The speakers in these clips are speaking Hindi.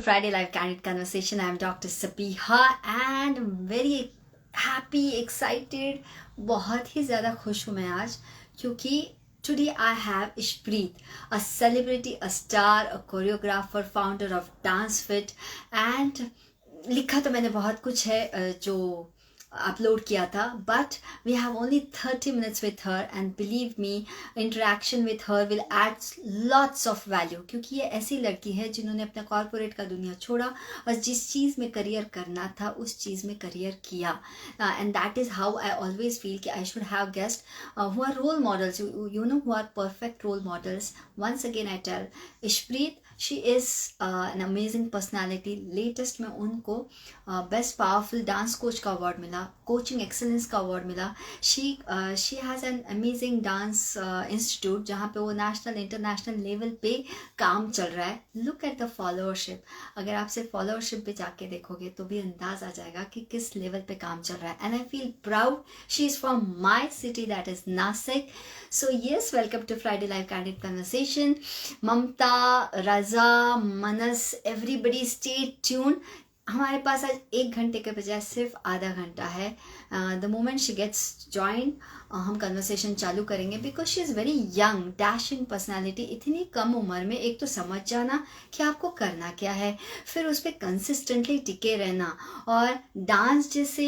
Friday Live Candid Conversation. I am Dr. Sabiha and very happy, excited. बहुत ही ज़्यादा खुश हूँ मैं आज क्योंकि today I have Ishpreet, a celebrity, a star, a choreographer, founder of Dance Fit and लिखा तो मैंने बहुत कुछ है जो अपलोड किया था, but we have only 30 minutes with her and believe me, interaction with her will add lots of value क्योंकि ये ऐसी लड़की है जिन्होंने अपना कॉर्पोरेट का दुनिया छोड़ा और जिस चीज़ में करियर करना था उस चीज़ में करियर किया. And that is how I always feel कि I should have guests who are role models, you know, who are perfect role models. Once again I tell Ishpreet, she is an amazing personality. Latest में उनको बेस्ट पावरफुल डांस कोच का अवार्ड मिला, कोचिंग एक्सेलेंस का अवार्ड मिला. She has an amazing dance institute जहाँ पे वो नेशनल इंटरनेशनल लेवल पे काम चल रहा है. Look at the followership. अगर आप सिर्फ फॉलोअरशिप पे जाके देखोगे तो भी अंदाज आ जाएगा कि किस लेवल पे काम चल रहा है. And I feel proud. She is from my city, that is Nashik. So yes, welcome to Friday Live Candid Conversation. Mamta, Raza, Manas, everybody stay tuned. हमारे पास आज 1 घंटे के बजाय सिर्फ आधा घंटा है. The moment she gets join हम कन्वर्सेशन चालू करेंगे because she is very young, dashing personality. इतनी कम उम्र में एक तो समझ जाना कि आपको करना क्या है, फिर उस पर कंसिस्टेंटली टिके रहना, और डांस जैसे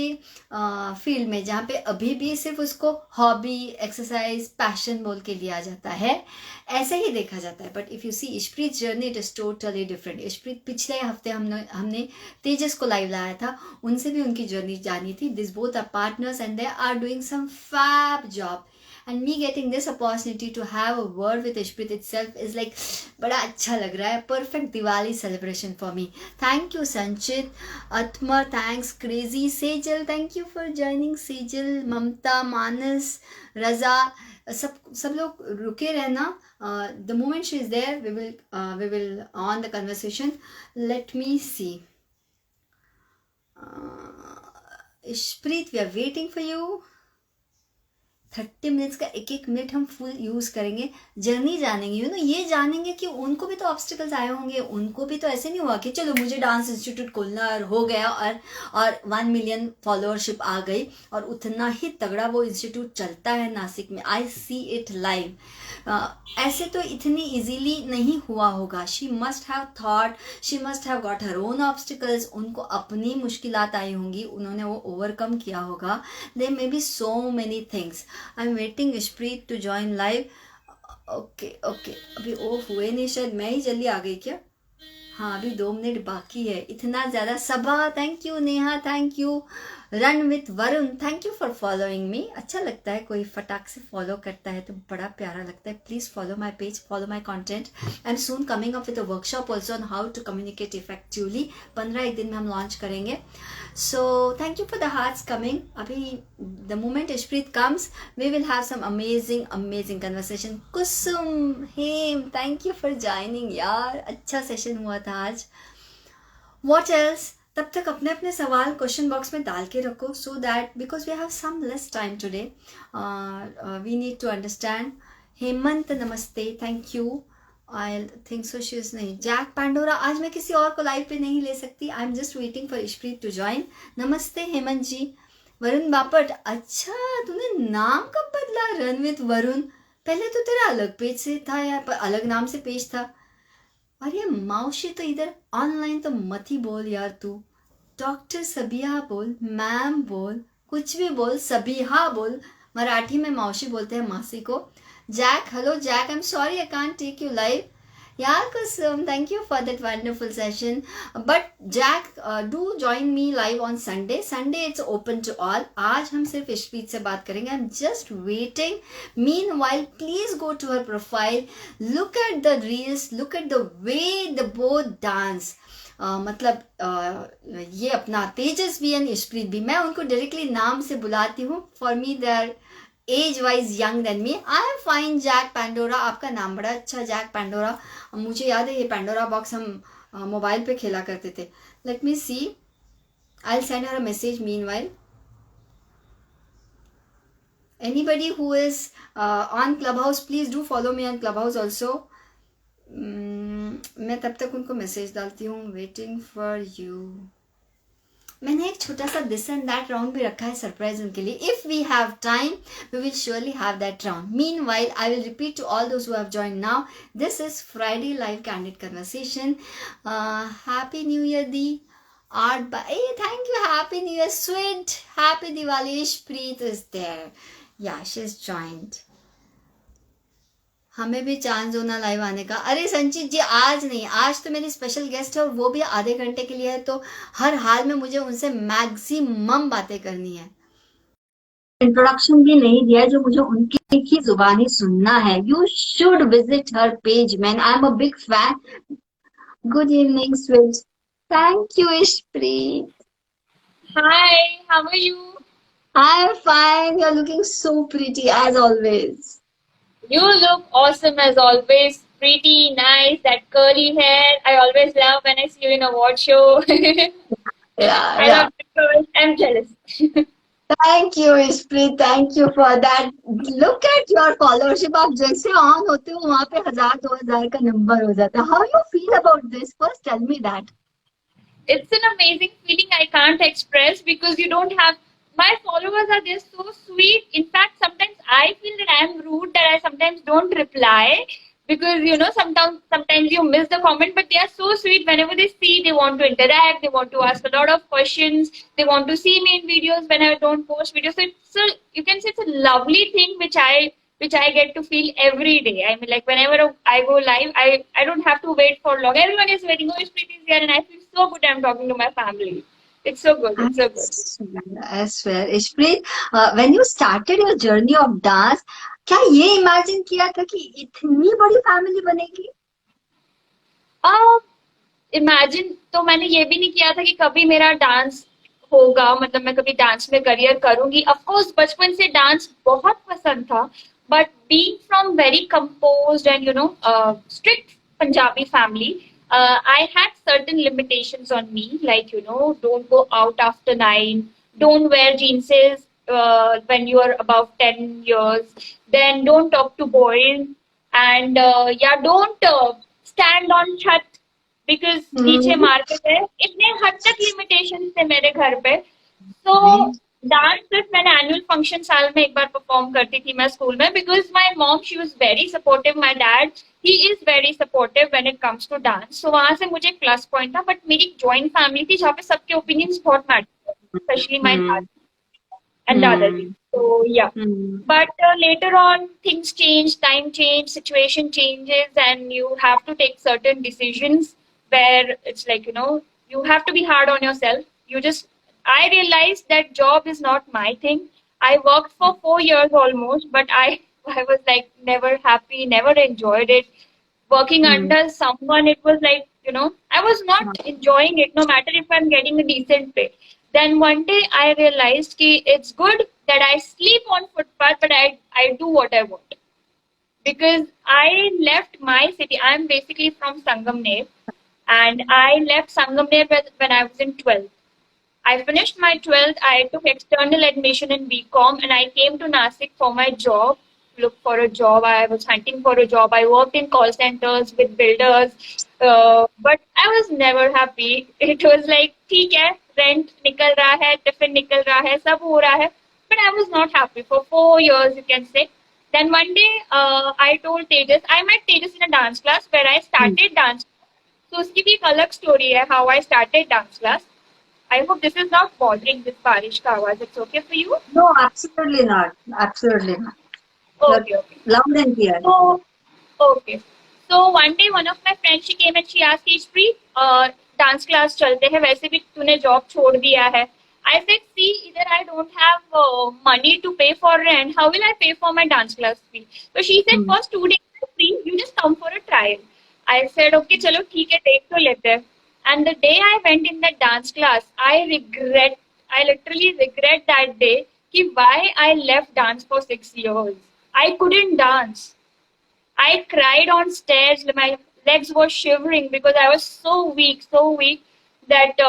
फील्ड में जहाँ पे अभी भी सिर्फ उसको हॉबी, एक्सरसाइज, पैशन बोल के लिया जाता है, ऐसे ही देखा जाता है. But if you see Ishpreet journey, it is totally different. Ishpreet पिछले हफ्ते हमने तेजस को लाइव लाया था, उनसे भी उनकी जर्नी जानी थी. This both are partners and they are doing some fab job. And me getting this opportunity to have a word with Ishpreet itself is like बड़ा अच्छा लग रहा है. Perfect Diwali celebration for me. Thank you Sanchit, Atmar, thanks Crazy, Sejal, thank you for joining. Sejal, Mamta, Manas, Raza, सब लोग रुके रहना. The moment she is there, we will on the conversation. Let me see. Ishpreet, we are waiting for you. 30 minutes का एक एक मिनट हम फुल यूज़ करेंगे. जर्नी जानेंगे, यू नो, ये जानेंगे कि उनको भी तो ऑब्स्टिकल्स आए होंगे. उनको भी तो ऐसे नहीं हुआ कि चलो मुझे डांस इंस्टीट्यूट खोलना और हो गया और 1 मिलियन फॉलोअरशिप आ गई और उतना ही तगड़ा वो इंस्टीट्यूट चलता है नासिक में. आई सी इट लाइव. ऐसे तो इतनी इजीली नहीं हुआ होगा. She must have thought, she must have got her own obstacles. उनको अपनी मुश्किलात आई होंगी, उन्होंने वो ओवरकम किया होगा. There may be so many things. I am waiting Ishpreet to join live. Okay अभी ऑफ हुए नहीं, शायद मैं ही जल्दी आ गई क्या. हाँ, अभी 2 मिनट बाकी है. इतना ज़्यादा. Saba, thank you. Neha, thank you. Run with Varun, thank you for following me. अच्छा लगता है कोई फटाक से फॉलो करता है तो बड़ा प्यारा लगता है. Please follow my page, follow my content. I am soon coming up with a workshop also on how to communicate effectively. 15 दिन में हम लॉन्च करेंगे. So thank you for the hearts coming. अभी the moment Ishpreet comes we will have some amazing conversation. Kusum, Hem, thank you for joining. यार अच्छा सेशन हुआ था आज. What else? तब तक अपने अपने सवाल क्वेश्चन बॉक्स में डाल के रखो, so that because we have some less time today, we need to understand. Hemant, नमस्ते, thank you. I think so she is नहीं. जैक पांडोरा, आज मैं किसी और को लाइव पे नहीं ले सकती. I am just waiting for Ishpreet to join. नमस्ते हेमंत जी. वरुण बापट, अच्छा तूने नाम कब बदला? Run with Varun. पहले तो तेरा अलग पेज से था यार, अलग नाम से पेज था. और ये माउशी तो इधर ऑनलाइन तो मत ही बोल यार तू. डॉक्टर सबिहा बोल, मैम बोल, कुछ भी बोल, सबिहा बोल. मराठी में मौशी बोलते हैं मासी को. Jack, hello Jack, I am sorry I can't take you live. यार Kusum, thank you for that wonderful session. But Jack, do join me live on Sunday. Sunday it's open to all. आज हम सिर्फ इशप्रीत से बात करेंगे. I am just waiting. Meanwhile please go to her profile, look at the reels, look at the way the both dance. मतलब ये अपना तेजस्वी एंड इशप्रीत भी, मैं उनको डायरेक्टली नाम से बुलाती हूँ. For me they are age wise young then me. I am fine. Jack Pandora, आपका नाम बड़ा अच्छा. जैक पैंडोरा, मुझे याद है ये पैंडोरा बॉक्स हम मोबाइल पे खेला करते थे. Let me see, I will send her a message meanwhile. Anybody who is on Clubhouse, please do follow me on Clubhouse also. मैं तब तक उनको मैसेज डालती हूँ, वेटिंग फॉर यू। मैंने एक छोटा सा दिस एंड दैट राउंड भी रखा है सरप्राइज उनके लिए. If we have time we will surely have that round. Meanwhile I will repeat to all those who have joined now, this is Friday live candid conversation. Happy new year दी. Art by, hey, thank you, happy new year, sweet, happy Diwali. Ishpreet is there, yeah, she's joined. हमें भी चांस होना लाइव आने का. अरे संचित जी आज नहीं, आज तो मेरी स्पेशल गेस्ट है और वो भी आधे घंटे के लिए है, तो हर हाल में मुझे उनसे मैक्सिमम बातें करनी है. इंट्रोडक्शन भी नहीं दिया जो मुझे उनकी ही जुबानी सुनना है. You should visit her page man, I am a big fan. Good evening sweet. Thank you Ishpreet. Hi, how are you? I'm fine. You're looking so pretty as always. You look awesome as always. Pretty, nice, that curly hair. I always love when I see you in a award show. I Yeah. love the girls. I'm jealous. Thank you Ishpreet. Thank you for that. Look at your followership. आप जैसे ऑन होते हो वहाँ पे 1000-2000 का नंबर हो जाता है. How you feel about this? First tell me that. It's an amazing feeling I can't express because you don't have. My followers are just so sweet. In fact, sometimes I feel that I'm rude, that I sometimes don't reply because sometimes you miss the comment, but they are so sweet. Whenever they see, they want to interact, they want to ask a lot of questions, they want to see me in videos when I don't post videos. So you can say it's a lovely thing which I get to feel every day. I mean, like whenever I go live, I don't have to wait for long. Everyone is waiting. Oh, Ishpreet is here, and I feel so good. I'm talking to my family. It's so good. It's so good. I swear. Ishpreet, when you started your journey of dance, क्या ये इमेजिन किया था कि इतनी बड़ी फैमिली बनेगी? इमेजिन तो मैंने ये भी नहीं किया था कि कभी मेरा डांस होगा, मतलब मैं कभी डांस में करियर करूंगी. ऑफ कोर्स बचपन से डांस बहुत पसंद था, but being from very composed and strict Punjabi family, I had certain limitations on me, like don't go out after 9, don't wear jeans when you are above 10 years, then don't talk to boys, and yeah, don't stand on chat because नीचे मार्केट है. इतने हद तक लिमिटेशन थे मेरे घर पे. तो डांस सिर्फ मैंने एनुअल फंक्शन साल में एक बार परफॉर्म करती थी मैं स्कूल में, because my mom she was very supportive, my dad he is very supportive when it comes to dance. So वहां से मुझे एक प्लस पॉइंट था. बट मेरी जॉइंट फैमिली थी जहाँ पे सबके ओपिनियंस बहुत मैटर करते, स्पेशली माय डैड and दादाजी. So yeah. But later on things change, time change, situation changes, and you have to take certain decisions where it's like you have to be hard on yourself. I realized that job is not my thing. I worked for 4 years almost, but I was like never happy, never enjoyed it. Working under someone, it was like I was not enjoying it, no matter if I'm getting a decent pay. Then one day I realized that it's good that I sleep on footpath, but I do what I want. Because I left my city. I'm basically from Sangamner, and I left Sangamner when I was in 12th. I finished my 12th. I took external admission in BCom, and I came to Nasik for my job. Look for a job. I was hunting for a job. I worked in call centers with builders, but I was never happy. It was like, ठीक है, rent निकल रहा है, tiffin निकल रहा है, सब हो रहा है. But I was not happy for 4 years, you can say. Then one day, I told Tejas, I met Tejas in a dance class where I started dance. So उसकी भी एक अलग story है how I started dance class. I hope this is not bothering this बारिश का आवाज. It's okay for you? No, absolutely not. Absolutely not. Okay. Loud and clear. Okay. So one day one of my friends, she came and she asked Ishpreet, dance class चलते हैं, वैसे भी तूने जॉब छोड़ दिया है. I said, see, either I don't have money to pay for rent, how will I pay for my dance class fee? So she said, first 2 days free, you just come for a trial. I said, okay, चलो ठीक है, देख तो लेते हैं. And the day I went in that dance class, I literally regret that day कि why I left dance for 6 years. I couldn't dance. I cried on stairs. My legs were shivering because I was so weak that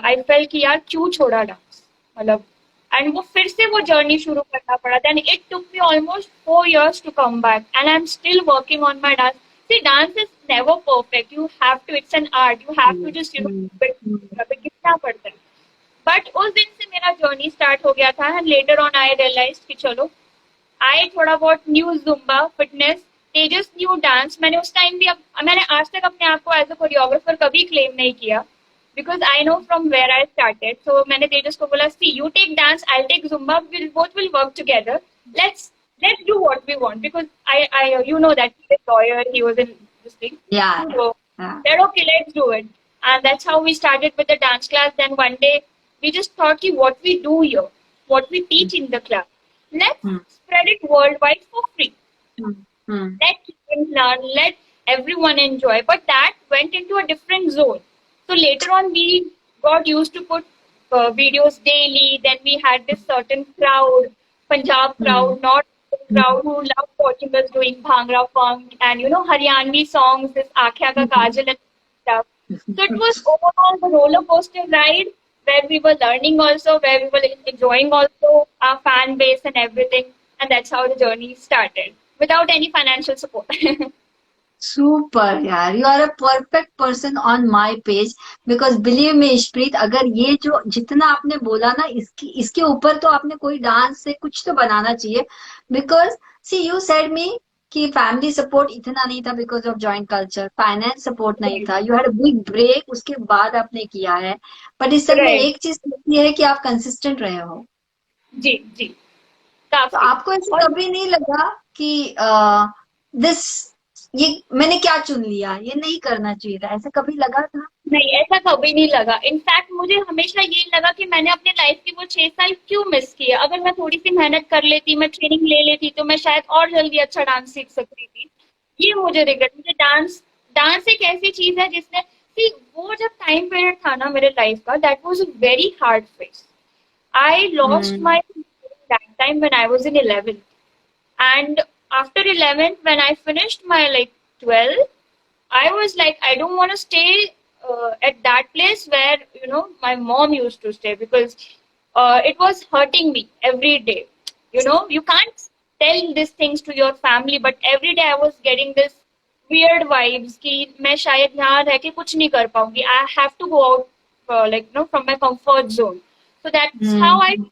I felt कि यार क्यों छोड़ा डांस, मतलब. And वो फिर से वो जर्नी शुरू करना पड़ा. Then it took me almost 4 years to come back, and I'm still working on my dance. See, dance is never perfect. You have to, it's an art. You have to just, हम्म, सीखना पड़ता है. But उस दिन से मेरा जर्नी स्टार्ट हो गया था, and later on I realized कि चलो, I थोड़ा बहुत न्यू जुम्बा फिटनेस, तेजस न्यू डांस. मैंने उस टाइम भी, मैंने आज तक अपने आप को एज अ कोरियोग्राफर कभी क्लेम नहीं किया, because I know from where I started. So मैंने तेजस को बोला, see you take dance, I take Zumba, will both will work together. Let's let's do what we want, because I you know that he's a lawyer, he was in this thing. yeah, So yeah. said, okay, let's do it. And that's how we started with the dance class. Then one day we just thought, ki, what we do here, what we teach in the class, Hmm, let's spread it worldwide for free. hmm, hmm, Let children learn, let everyone enjoy. But that went into a different zone. So later on, we got used to put videos daily. Then we had this certain crowd, Punjab hmm, crowd, not hmm, crowd who loved watching us doing Bhangra funk and Haryanvi songs, this Akhya Ka hmm. Kajal and stuff. So it was overall the roller coaster ride where we were learning also, where we were enjoying also our fan base and everything. And that's how the journey started without any financial support. Super यार, you are a perfect person on my page. Because believe me Ishpreet, अगर ये जो जितना आपने बोला ना, इसके ऊपर तो आपने कोई डांस से कुछ तो बनाना चाहिए. Because see you said me कि फैमिली सपोर्ट इतना नहीं था because of joint culture, finance support नहीं Right, था, you had a big break, उसके बाद आपने किया है. बट इस सब में right. एक चीज ये है कि आप कंसिस्टेंट रहे हो. जी, जी, तो काफ़ी. आपको ऐसे और कभी नहीं लगा कि दिस ये मैंने क्या चुन लिया, ये नहीं करना चाहिए था, ऐसा कभी लगा था? नहीं, ऐसा कभी नहीं लगा. इनफैक्ट मुझे हमेशा ये लगा कि मैंने अपने लाइफ के वो 6 साल क्यों मिस किए. अगर मैं थोड़ी-सी मेहनत कर लेती, मैं ट्रेनिंग ले लेती, तो मैं शायद और जल्दी अच्छा डांस सीख सकती थी. ये मुझे रिग्रेट. मुझे डांस डांस एक ऐसी चीज़ है जिसने, सी वो जब टाइम पीरियड था ना मेरे लाइफ का, that was a very hard phase. I lost hmm, my that time when I was in 11th. And after 11th, when I finished my like 12th, I was like, I don't want to stay at that place where, my mom used to stay, because it was hurting me every day. You can't tell these things to your family, but every day I was getting this weird vibes कि मैं शायद यहाँ रह के कुछ नहीं कर पाऊंगी. I have to go out, from my comfort zone. So that's how I hmm,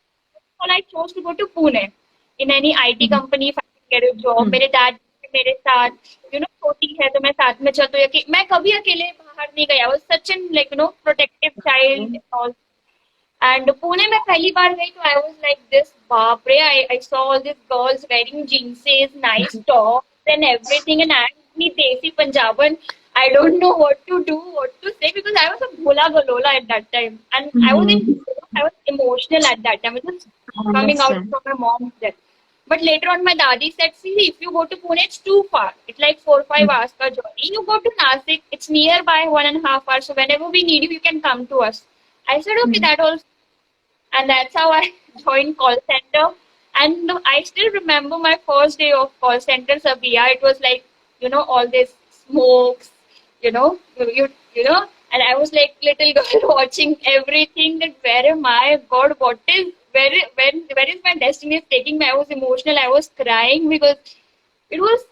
well, I chose to go to Pune in any IT hmm, company if I can get a job. हम्म, मेरे dad मेरे साथ, छोटी है तो मैं साथ में चल, तो मैं कभी अकेले बाहर नहीं गया. I was such an protective child all. And Pune में पहली बार गई तो I was like this, बाप रे, I saw all these girls wearing jeans, nice tops and everything, and I'm me desi Punjaban. I don't know what to do, what to say, because I was a bhola galola at that time, and hmm. I was emotional at that time. It was I coming out understand. from my mom's death. But later on, my daddy said, see, if you go to Pune, it's too far. It's like 4 5 hours ka journey. You go to Nasik, it's nearby 1.5 hours. So whenever we need you, you can come to us. I said, okay, hmm, that also. And that's how I joined call center. And I still remember my first day of call center, Sabia. It was like, all this smokes, and I was like little girl watching everything. That where am I? God, what is where is my destiny is taking me? I was emotional. I was crying because it was,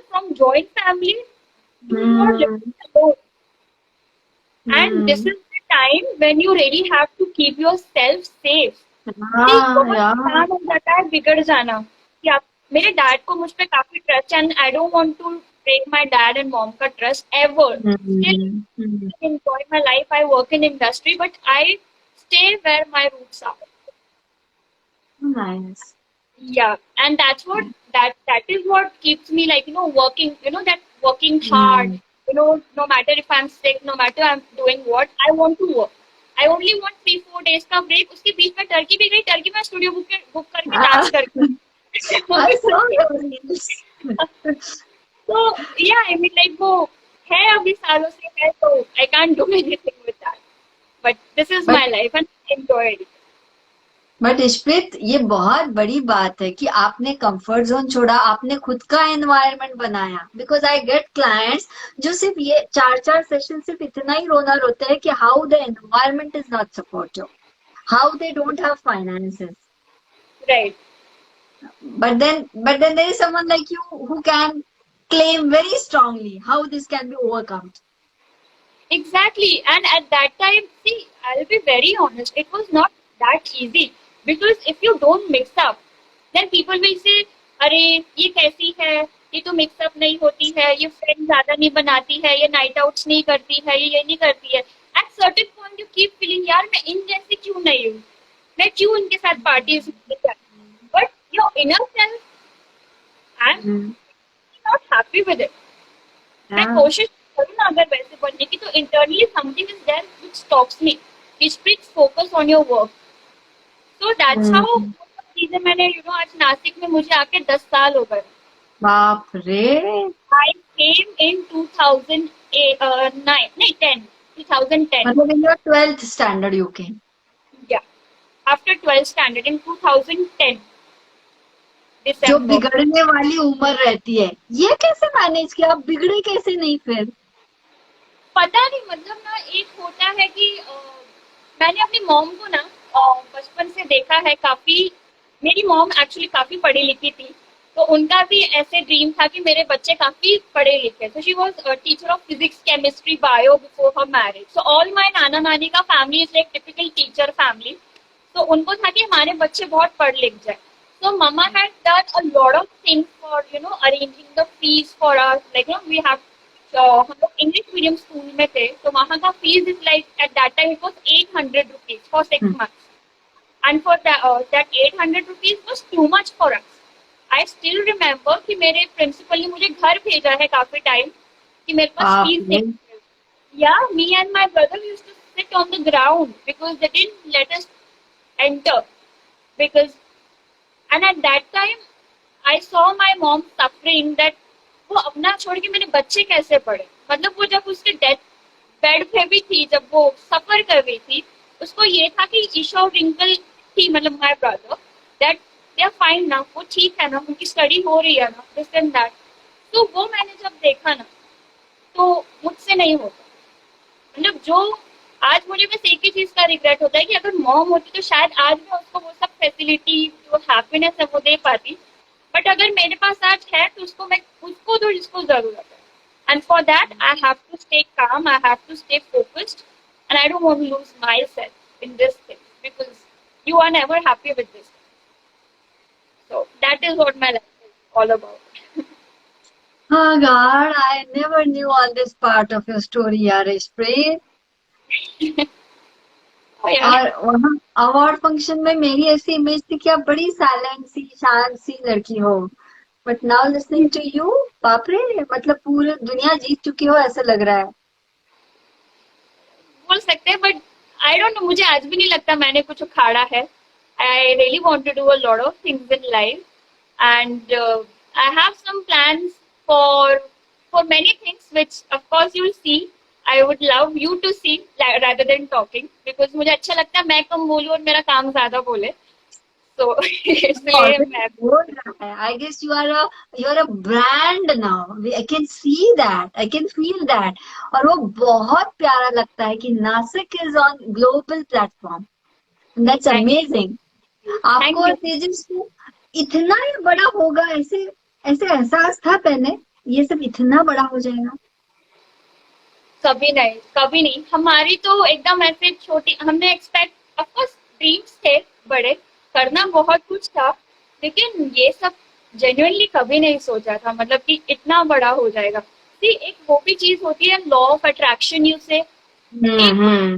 from joint family, you are living hmm, alone. And this is hmm. the time when you really have to keep yourself safe. See, हाँ बहुत यार. आसान हो जाता है बिगड़ जाना कि आप, मेरे डैड को मुझ पे काफी trust, and I don't want to break my dad and mom का trust ever. Still hmm, hmm. enjoy my life. I work in industry, but I stay where my roots are. Nice. Yeah, and that's what that is what keeps me like working. That working hard. Hmm. No matter if I'm sick, no matter I'm doing what, I want to work. I only want 3 4 days का break. उसके बीच में टर्की भी गई. टर्की में स्टूडियो बुक करके Ah, डांस करके. I saw your reels. So yeah, I mean like वो है अभी सालों से है, so I can't do anything with that. But this is but my life and I enjoy it. But Ishpreet, ये बहुत बड़ी बात है कि आपने कंफर्ट जोन छोड़ा, आपने खुद का एनवायरनमेंट बनाया. बिकॉज आई गेट क्लाइंट्स जो सिर्फ ये 4 4 सेशन सिर्फ इतना ही रोना रोते हैं कि how the environment is not supportive, how they don't have finances. Right. But then there is someone like you who can claim very strongly how this can be overcome. Exactly. And at that time, see, I'll be very honest, it was not that easy. Because if you don't mix up, then people will say, अरे ये कैसी है, ये तो मिक्स अप नहीं होती है, ये फ्रेंड ज्यादा नहीं बनाती है, ये नाइट आउट्स नहीं करती है, ये नहीं करती है. At certain point you keep feeling, यार मैं इन जैसी क्यों नहीं हूँ, मैं क्यों इनके साथ पार्टीज में जाती हूँ. But your inner self, I am Hmm. Not happy with it. मैं Yeah. कोशिश करूँ ना अगर वैसे बनने की, तो internally something is there which stops me. It splits focus on your work. So that's how Hmm. चीजें मैंने आज नासिक में मुझे आके 10 साल हो गए. बाप रे. I came in 2008, 9, नहीं 10, 2010. मतलब in your 12th standard you came. Yeah, after 12th standard in 2010 जो December. बिगड़ने वाली उम्र रहती है, ये कैसे मैनेज किया, आप बिगड़े कैसे नहीं फिर? पता नहीं, मतलब ना एक होता है कि मैंने अपनी मॉम को ना बचपन से देखा है काफी. मेरी मॉम एक्चुअली काफी पढ़ी लिखी थी, तो उनका भी ऐसे ड्रीम था कि मेरे बच्चे काफी पढ़े लिखे. तो she was teacher of physics, chemistry, bio before her marriage. So all my नाना नानी का family is like typical teacher family. तो उनको था कि हमारे बच्चे बहुत पढ़ लिख जाए. So mama had done a lot of things for arranging the fees for us. Like we have हम लोग इंग्लिश मीडियम स्कूल में थे, तो वहाँ का fees is like at that time it was 800 rupees for 6 months. And for that 800 rupees was too much for us. I still remember कि मेरे प्रिंसिपल ने मुझे घर भेजा है काफी टाइम कि मेरे पास बाप फीस रे. नहीं. Yeah, me and my brother used to sit on the ground because they didn't let us enter. Because and at that time I saw my mom suffering that वो अपना छोड़ के मेरे बच्चे कैसे पढ़े. मतलब वो जब उसके डेथ बेड पे भी थी, जब वो सफर कर रही थी, उसको ये था कि ईशा और रिंकल थी, मतलब my brother, that they are fine ना, वो ठीक है ना, उनकी स्टडी हो रही है ना, दिस एंड दैट. तो वो मैंने जब देखा ना, तो मुझसे नहीं होता. मतलब जो आज मुझे बस एक ही चीज का रिग्रेट होता है कि अगर मॉम होती तो शायद आज मैं उसको वो सब फैसिलिटी, जो हैप्पीनेस है वो दे पाती. बट अगर मेरे पास आज है तो उसको मैं उसको दो जिसको जरूरत है. And for that I have to stay calm, I have to stay focused, and I don't want to lose myself in this thing because you are never happy with this. So that is what my life is all about. Oh God, I never knew all this part of your story, यार Ishpreet. और वहाँ अवार्ड फंक्शन में मेरी ऐसी इमेज थी कि आप बड़ी साइलेंट सी, शांत सी लड़की हो. But now listening to you, बाप रे, मतलब पूरी दुनिया जीत चुकी हो ऐसा लग रहा है. बोल सकते हैं, बट आई डोंट नो, मुझे आज भी नहीं लगता मैंने कुछ उखाड़ा है. I really want to do a lot of things in life, and I have some plans for many things which of course you will see. I would love you to see rather than talking, because मुझे अच्छा लगता है मैं कम बोलूं और मेरा काम ज्यादा बोले. तो इसलिए मैं बोल रहा है. I guess you are a brand now. I can see that. I can feel that. और वो बहुत प्यारा लगता है कि Nashik is on global platform. That's Thank you. amazing. आपको और you. तेजस को इतना ही बड़ा होगा, ऐसे ऐसे एहसास था पहले, ये सब इतना बड़ा हो जाएगा? कभी नहीं, कभी नहीं. हमारी तो एकदम ऐसे छोटी, हमने एक्सपेक्ट ऑफ कोर्स ड्रीम्स थे बड़े, करना बहुत कुछ था, लेकिन ये सब जेन्युइनली कभी नहीं सोचा था, मतलब कि इतना बड़ा हो जाएगा. सी, एक वो भी चीज होती है लॉ ऑफ अट्रैक्शन, यू से हम्म.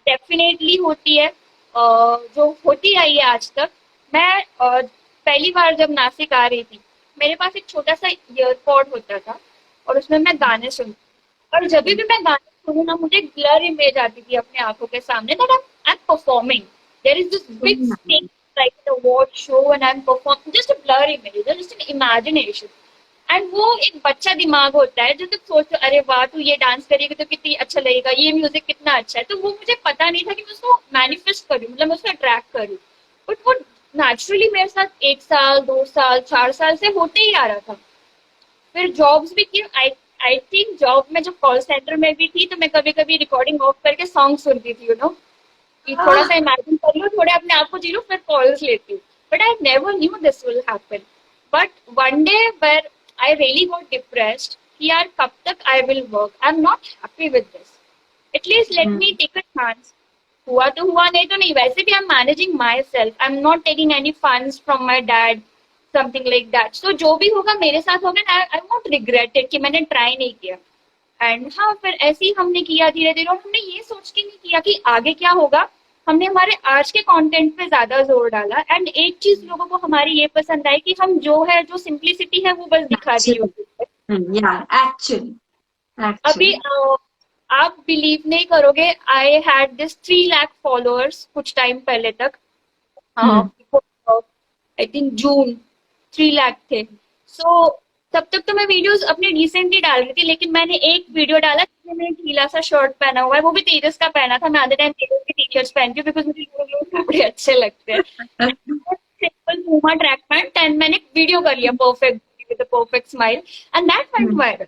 डेफिनेटली होती है, जो होती आई है आज तक. मैं पहली बार जब नासिक आ रही थी, मेरे पास एक छोटा सा ईयरपॉड होता था और उसमें मैं गाने सुनती. और जब भी मैं गाने सुनूं ना, मुझे ब्लर इमेज आती थी अपने आंखों के सामने that I'm performing. There is this big stage like an award show and I'm performing. Just a blur image, just an imagination. And वो एक बच्चा दिमाग होता है जो तुम सोचते हो, अरे वाह तू ये डांस करेगी तो कितनी अच्छा लगेगा, ये म्यूजिक कितना अच्छा है. तो वो मुझे पता नहीं था कि मैं उसको मैनिफेस्ट करूँ, मतलब मैं उसको अट्रैक्ट करूँ. बट वो नेचुरली मेरे साथ 1 साल 2 साल 4 साल से होते ही आ रहा था. फिर जॉब्स भी की. आई थिंक जॉब में जब कॉल सेंटर में भी थी, तो मैं कभी कभी रिकॉर्डिंग ऑफ करके सॉन्ग सुनती थी, कि थोड़ा सा इमेजिन कर लो, थोड़े अपने आप को जी लो, फिर कॉल्स लेती हूँ. But I never knew this will happen. But one day where I really got depressed कि यार कब तक I will work, I'm not happy with this, at least let me take a chance. हुआ तो हुआ, नहीं तो नहीं. वैसे भी I'm managing myself, I'm not taking any funds from my dad, something like that. So जो भी होगा मेरे साथ होगा, I won't regret it कि मैंने ट्राई नहीं किया. एंड हाँ, फिर ऐसे ही हमने किया धीरे धीरे, और हमने ये सोच के नहीं किया कि आगे क्या होगा. हमने हमारे आज के कंटेंट पे ज्यादा जोर डाला. एंड एक चीज लोगों को हमारी ये पसंद आई कि हम जो है, जो सिंप्लिसिटी है, वो बस दिखा दी यूट्यूब पे. एक्चुअली अभी आप बिलीव नहीं करोगे, I had this 3 lakh followers कुछ टाइम पहले तक. आई थिंक जून 3 लाख थे. सो तब तक तो मैं वीडियोस अपने रिसेंटली डाल रही थी, लेकिन मैंने एक वीडियो डाला जिसमें मैंने ढीला सा शर्ट पहना हुआ है, वो भी तेजस का पहना था. मैं आधे टाइम तेजस की टी शर्ट्स पहनती हूँ बिकॉज मुझे लोग कपड़े अच्छे लगते हैं. Simple Puma track pant, and मैंने एक वीडियो कर लिया perfect with a perfect smile, and that went viral.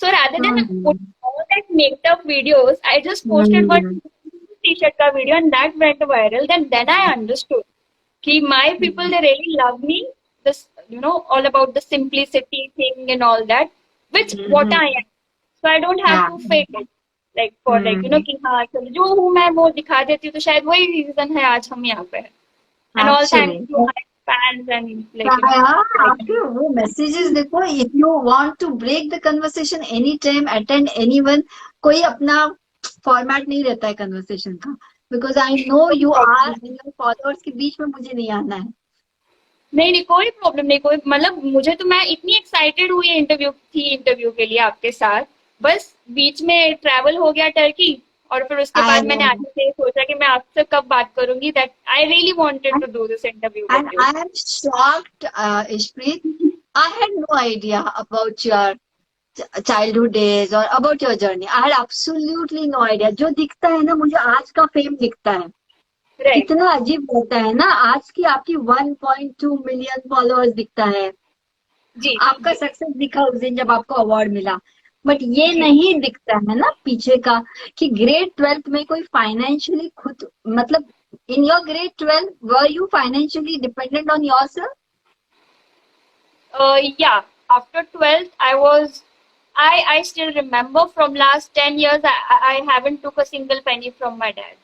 So rather than put all that made up videos, I just posted one t-shirt ka video and that went viral. Then I understood कि my people, they really love me. This, all about the simplicity thing and all that, which what I am. So I don't have to fake it. Like for कि हाँ चलो जो हूँ मैं वो दिखा देती हूँ, तो शायद वही रीजन है आज हम यहाँ पे हैं. And all thanks to my fans and आपके वो मैसेजेस देखो. If you want to break the conversation any time, attend anyone, कोई अपना फॉर्मेट नहीं रहता है कन्वर्सेशन का. Because I know you are in your followers के बीच में मुझे नहीं आना है. नहीं, कोई प्रॉब्लम नहीं. कोई मतलब मुझे तो, मैं इतनी एक्साइटेड हुई इंटरव्यू के लिए आपके साथ. बस बीच में ट्रैवल हो गया टर्की, और फिर उसके बाद मैंने आगे से सोचा कि मैं आपसे कब बात करूंगी. That I really wanted to do this interview. And I am shocked, Ishpreet. I had no idea about your childhood days or about your journey. I had absolutely no idea. जो दिखता है ना मुझे आज का फेम दिखता है. कितना अजीब होता है ना, आज की आपकी 1.2 मिलियन फॉलोअर्स दिखता है. जी, आपका सक्सेस दिखा उस दिन जब आपको अवार्ड मिला. बट ये नहीं दिखता है ना पीछे का, कि ग्रेड 12th में कोई फाइनेंशियली खुद, मतलब in your grade 12 were you financially dependent on yourself? Yeah, after 12th I still remember from last 10 years I haven't took a single penny from my dad.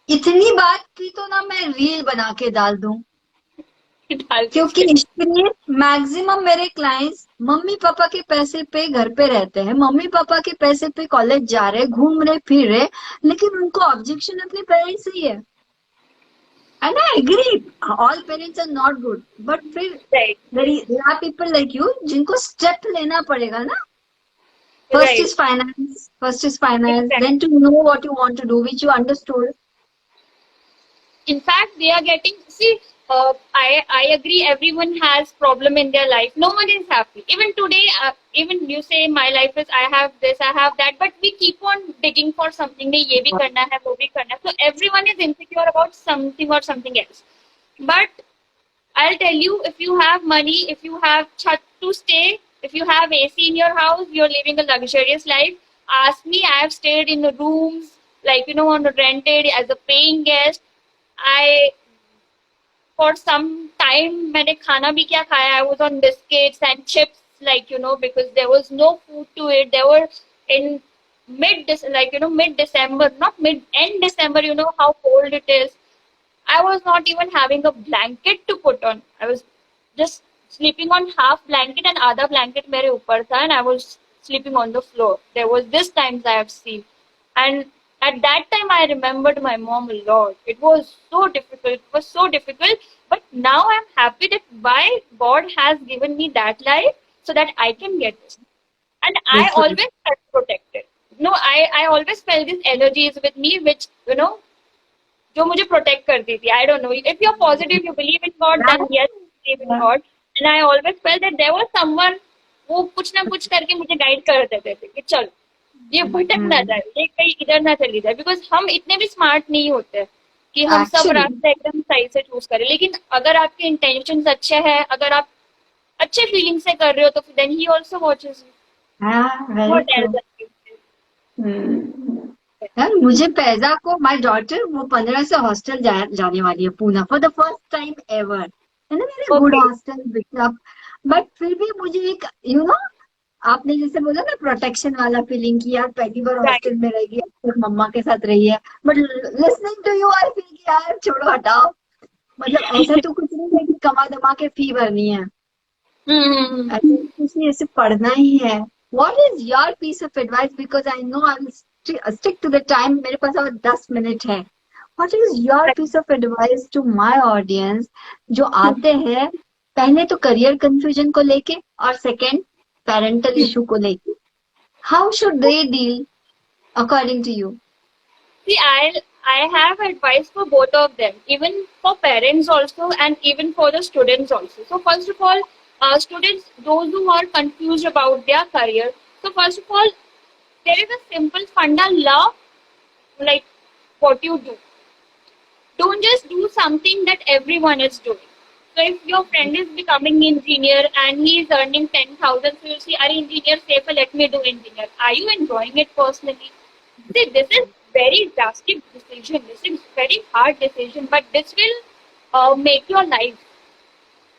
इतनी बात की तो ना मैं रील बना के डाल दूं, क्योंकि मैक्सिमम मेरे क्लाइंट्स मम्मी पापा के पैसे पे घर पे रहते हैं, मम्मी पापा के पैसे पे कॉलेज जा रहे, घूम रहे फिर रहे, लेकिन उनको ऑब्जेक्शन अपने पेरेंट्स से ही है. And I agree, all parents are not good, but फिर there are people like you जिनको step लेना पड़ेगा ना. First is finance, then to know what you want to do, which you understood. In fact, they are getting, see, I agree, everyone has problem in their life. No one is happy. Even today, even you say my life is, I have this, I have that, but we keep on digging for something. नहीं ये भी करना है, वो भी करना है. So everyone is insecure about something or something else. But I'll tell you, if you have money, if you have chhat to stay, if you have AC in your house, you're living a luxurious life. Ask me, I have stayed in rooms, like, on rented as a paying guest. For some time, मैंने खाना भी क्या खाया, I was on biscuits and chips, like, because there was no food to eat. They were in mid-December, not end December, how cold it is. I was not even having a blanket to put on. I was just sleeping on half blanket and other blanket मेरे ऊपर था, and I was sleeping on the floor. There was this times I have seen. And at that time, I remembered my mom a lot. It was so difficult. But now I'm happy that why God has given me that life so that I can get this. And I always felt protected. I always felt these energies with me, which, जो मुझे protect करती थी. I don't know. If you're positive, you believe in God, then yes, you believe in God. And I always felt that there was someone वो कुछ ना कुछ करके मुझे guide कर देते थे कि चल ये भटक ना जाए, ये कहीं इधर ना चली जाए. बिकॉज हम इतने भी स्मार्ट नहीं होते कि हम सब रास्ते एकदम सही से चूज करें. लेकिन अगर आपके इंटेंशंस अच्छे हैं, अगर आप अच्छे फीलिंग से कर रहे हो, तो देन ही आल्सो वॉचेस यार. मुझे पैजा को, माय डॉटर, वो 15 से हॉस्टल जाने वाली है Poona for the first time ever. है ना, मेरे गुड हॉस्टल. बट फिर भी मुझे एक आपने जैसे बोला ना प्रोटेक्शन वाला फीलिंग की यार पहली बार राइट। हॉस्टल में रहेगी, सिर्फ मम्मा के साथ रही है, but listening to you I feel कि यार छोड़ो हटाओ, मतलब ऐसा तो कुछ नहीं है कि कमा दमा के फी भरनी है, हम्म। ऐसे कुछ नहीं, ऐसे पढ़ना ही है। What is your piece of advice, because I know I will stick to the time, मेरे पास और 10 मिनट है। What is your piece of advice to my audience जो आते हैं पहले तो करियर कंफ्यूजन को लेके और सेकंड पेरेंटल इशू को लेके, how should they deal according to you? See, I have advice for both of them, even for parents also, and even for the students also. So first of all, students, those who are confused about their career. So first of all, there is a simple funda: love like what you do. Don't just do something that everyone is doing. So if your friend is becoming engineer and he is earning 10,000, so you see, are engineer safer? Let me do engineer. Are you enjoying it personally? See, this is very drastic decision. This is very hard decision, but this will make your life.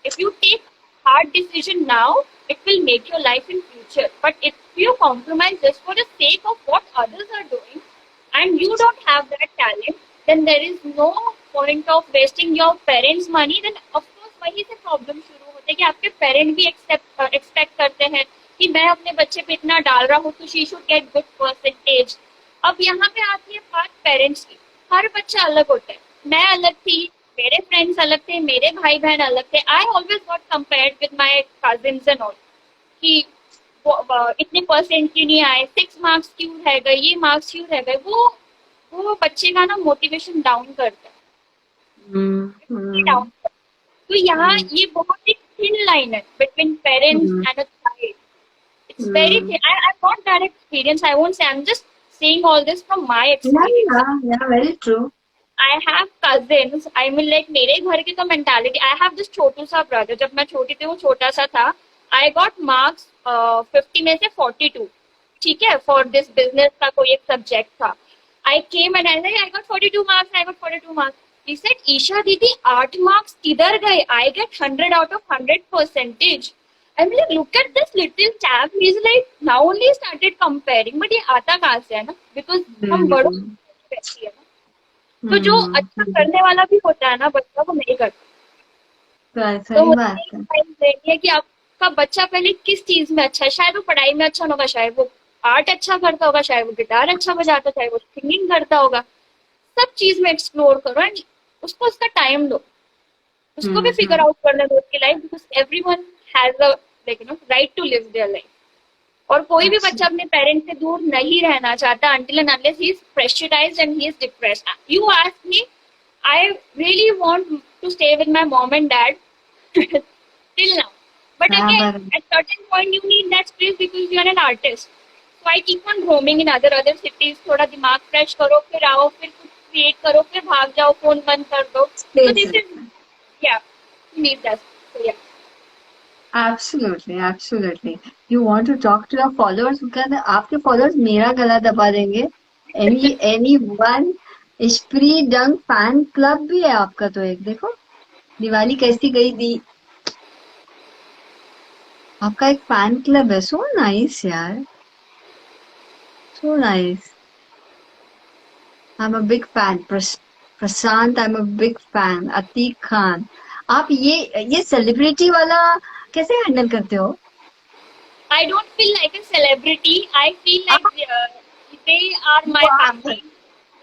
If you take hard decision now, it will make your life in future. But if you compromise just for the sake of what others are doing, and you don't have that talent, then there is no point of wasting your parents' money. Then of course वहीं से प्रॉब्लम शुरू होते हैं कि आपके पेरेंट भी एक्सपेक्ट करते हैं कि मैं अपने बच्चे पे इतना डाल रहा हूँ तो she should get good percentage. अब यहाँ पे आती है बात पेरेंट्स की। हर बच्चा अलग होता है। मैं अलग थी, मेरे फ्रेंड्स अलग थे, मेरे भाई बहन अलग थे। I always got compared with my cousins and all कि इतने परसेंट क्यों नहीं आए, 6 मार्क्स क्यों रह गए, ये मार्क्स क्यों रह गए। वो बच्चे का ना मोटिवेशन डाउन करता है, डाउन। तो यहाँ ये बहुत एक थिन लाइन है between parents and a child. It's very thin. I've got that experience. I won't say. I'm just saying all this from my या experience. या very true. I have cousins. I mean, like मेरे घर की तो mentality. I have this छोटू सा brother. जब मैं छोटी थी वो छोटा सा था। I got marks 50 में से 42. ठीक है, for this business का कोई एक subject था। I came and I said I got 42 marks. I got 42 marks. He said, Isha दीदी 8 marks किधर गए? I get 100 out of 100 percentage. I'm like, look at this little chap. He's like now only started comparing. But ये आता कहाँ से है ना? Because हम बड़ों की रहती है ना। तो जो अच्छा करने वाला भी होता है ना बच्चा, वो नहीं करता। तो सही बात है। मुझे है कि आपका बच्चा पहले किस चीज में अच्छा है। शायद वो पढ़ाई में अच्छा होगा, शायद वो आर्ट अच्छा करता होगा, शायद वो गिटार अच्छा बजाता, शायद वो सिंगिंग करता होगा। सब चीज में एक्सप्लोर करो एंड उसको उसका टाइम दो, उसको भी फिगर आउट करने दो उसकी life. Because everyone has a right to live their life. और कोई भी बच्चा अपने पेरेंट्स से दूर नहीं रहना चाहता until and unless he is pressurized and he is depressed. You ask me, I really want to stay with my mom and dad till now. But again, at certain point you need that space because you are an artist. So I keep on roaming in other cities. थोड़ा दिमाग फ्रेश करो, फिर आओ, फिर कुछ क्रिएट करो, फिर भाग जाओ, फोन बंद कर दो। So this is, yeah, you need that. So yeah. Absolutely, absolutely. You want to talk to your followers because आपके followers मेरा गला दबा देंगे। Anyone, इश्प्री डंग फैन क्लब भी है आपका तो एक, देखो दिवाली कैसी गई दी। आपका एक फैन क्लब है, सो नाइस यार, so nice. I am a big fan. Prashant, I am a big fan. Atiq Khan, आप ये सेलिब्रिटी वाला कैसे हैंडल करते हो? I don't feel like a celebrity. I feel like they are my family.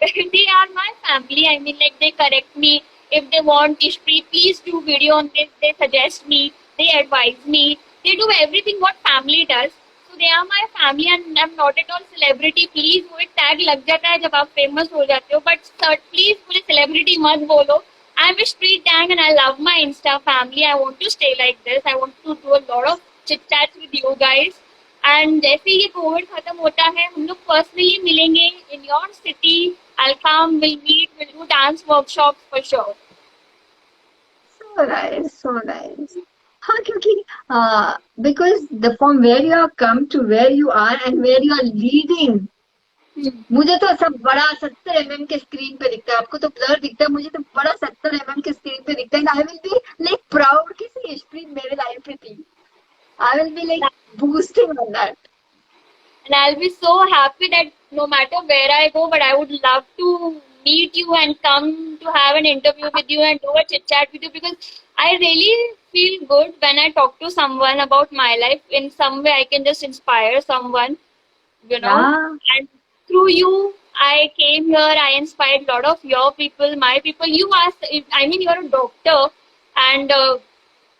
They are my family. I mean, like they correct me if they want. Ishpri, please do video on this. They suggest me. They advise me. They do everything what family does. So they are my family, and I'm not at all celebrity. Please, वो एक tag लग जाता है जब आप famous हो जाते हो. But sir, please मुझे celebrity मत बोलो. I'm Ishpri Dang, and I love my Insta family. I want to stay like this. I want to do a lot of chit chats with you guys. And जैसे ये कोविड खत्म होता है हम लोग पर्सनली मिलेंगे in your city. I'll come, we'll meet, we'll do dance workshops for sure. So nice, so nice. हाँ, क्योंकि because the from where you have come to where you are and where you are leading, मुझे तो सब बड़ा 70 mm के स्क्रीन पे दिखता है, आपको तो ब्लर दिखता है, मुझे तो बड़ा 70 mm के स्क्रीन पे दिखता है। आई विल बी लाइक प्राउड कि सी इश्प्री मेरे लाइफ में थी। I will be like boosting on that. And I'll be so happy that no matter where I go, but I would love to meet you and come to have an interview with you and do a chit chat with you, because I really feel good when I talk to someone about my life. In some way, I can just inspire someone, you know. Yeah. And through you, I came here, I inspired a lot of your people, my people. You asked, I mean, you're a doctor, and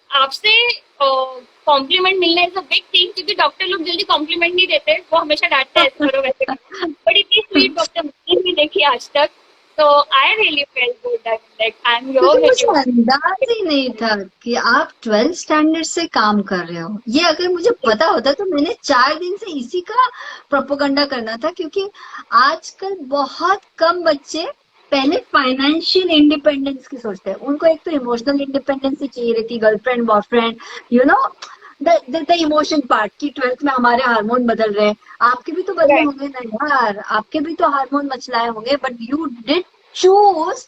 आपसे कॉम्प्लीमेंट मिलना इज अ बिग थिंग, क्योंकि डॉक्टर लोग जल्दी कॉम्प्लीमेंट नहीं देते, वो हमेशा डांटते हैं ऐसे करो वैसे करो, बट इतनी स्वीट डॉक्टर मैंने नहीं देखी आज तक. तो I really fail good that like I am क्योंकि योर मुझे वीडियो. अंदाज ही नहीं था कि आप 12th स्टैंडर्ड से काम कर रहे हो. ये अगर मुझे पता होता तो मैंने 4 दिन से इसी का प्रोपोगंडा करना था, क्योंकि आजकल बहुत कम बच्चे पहले फाइनेंशियल इंडिपेंडेंस की सोचते हैं. उनको एक तो इमोशनल इंडिपेंडेंस ही चाहिए रहती, girlfriend boyfriend, you know, the emotion part की 12th में हमारे हार्मोन बदल रहे हैं. आपके भी तो बदले होंगे ना यार, आपके भी तो हार्मोन मचलाए होंगे, but you did choose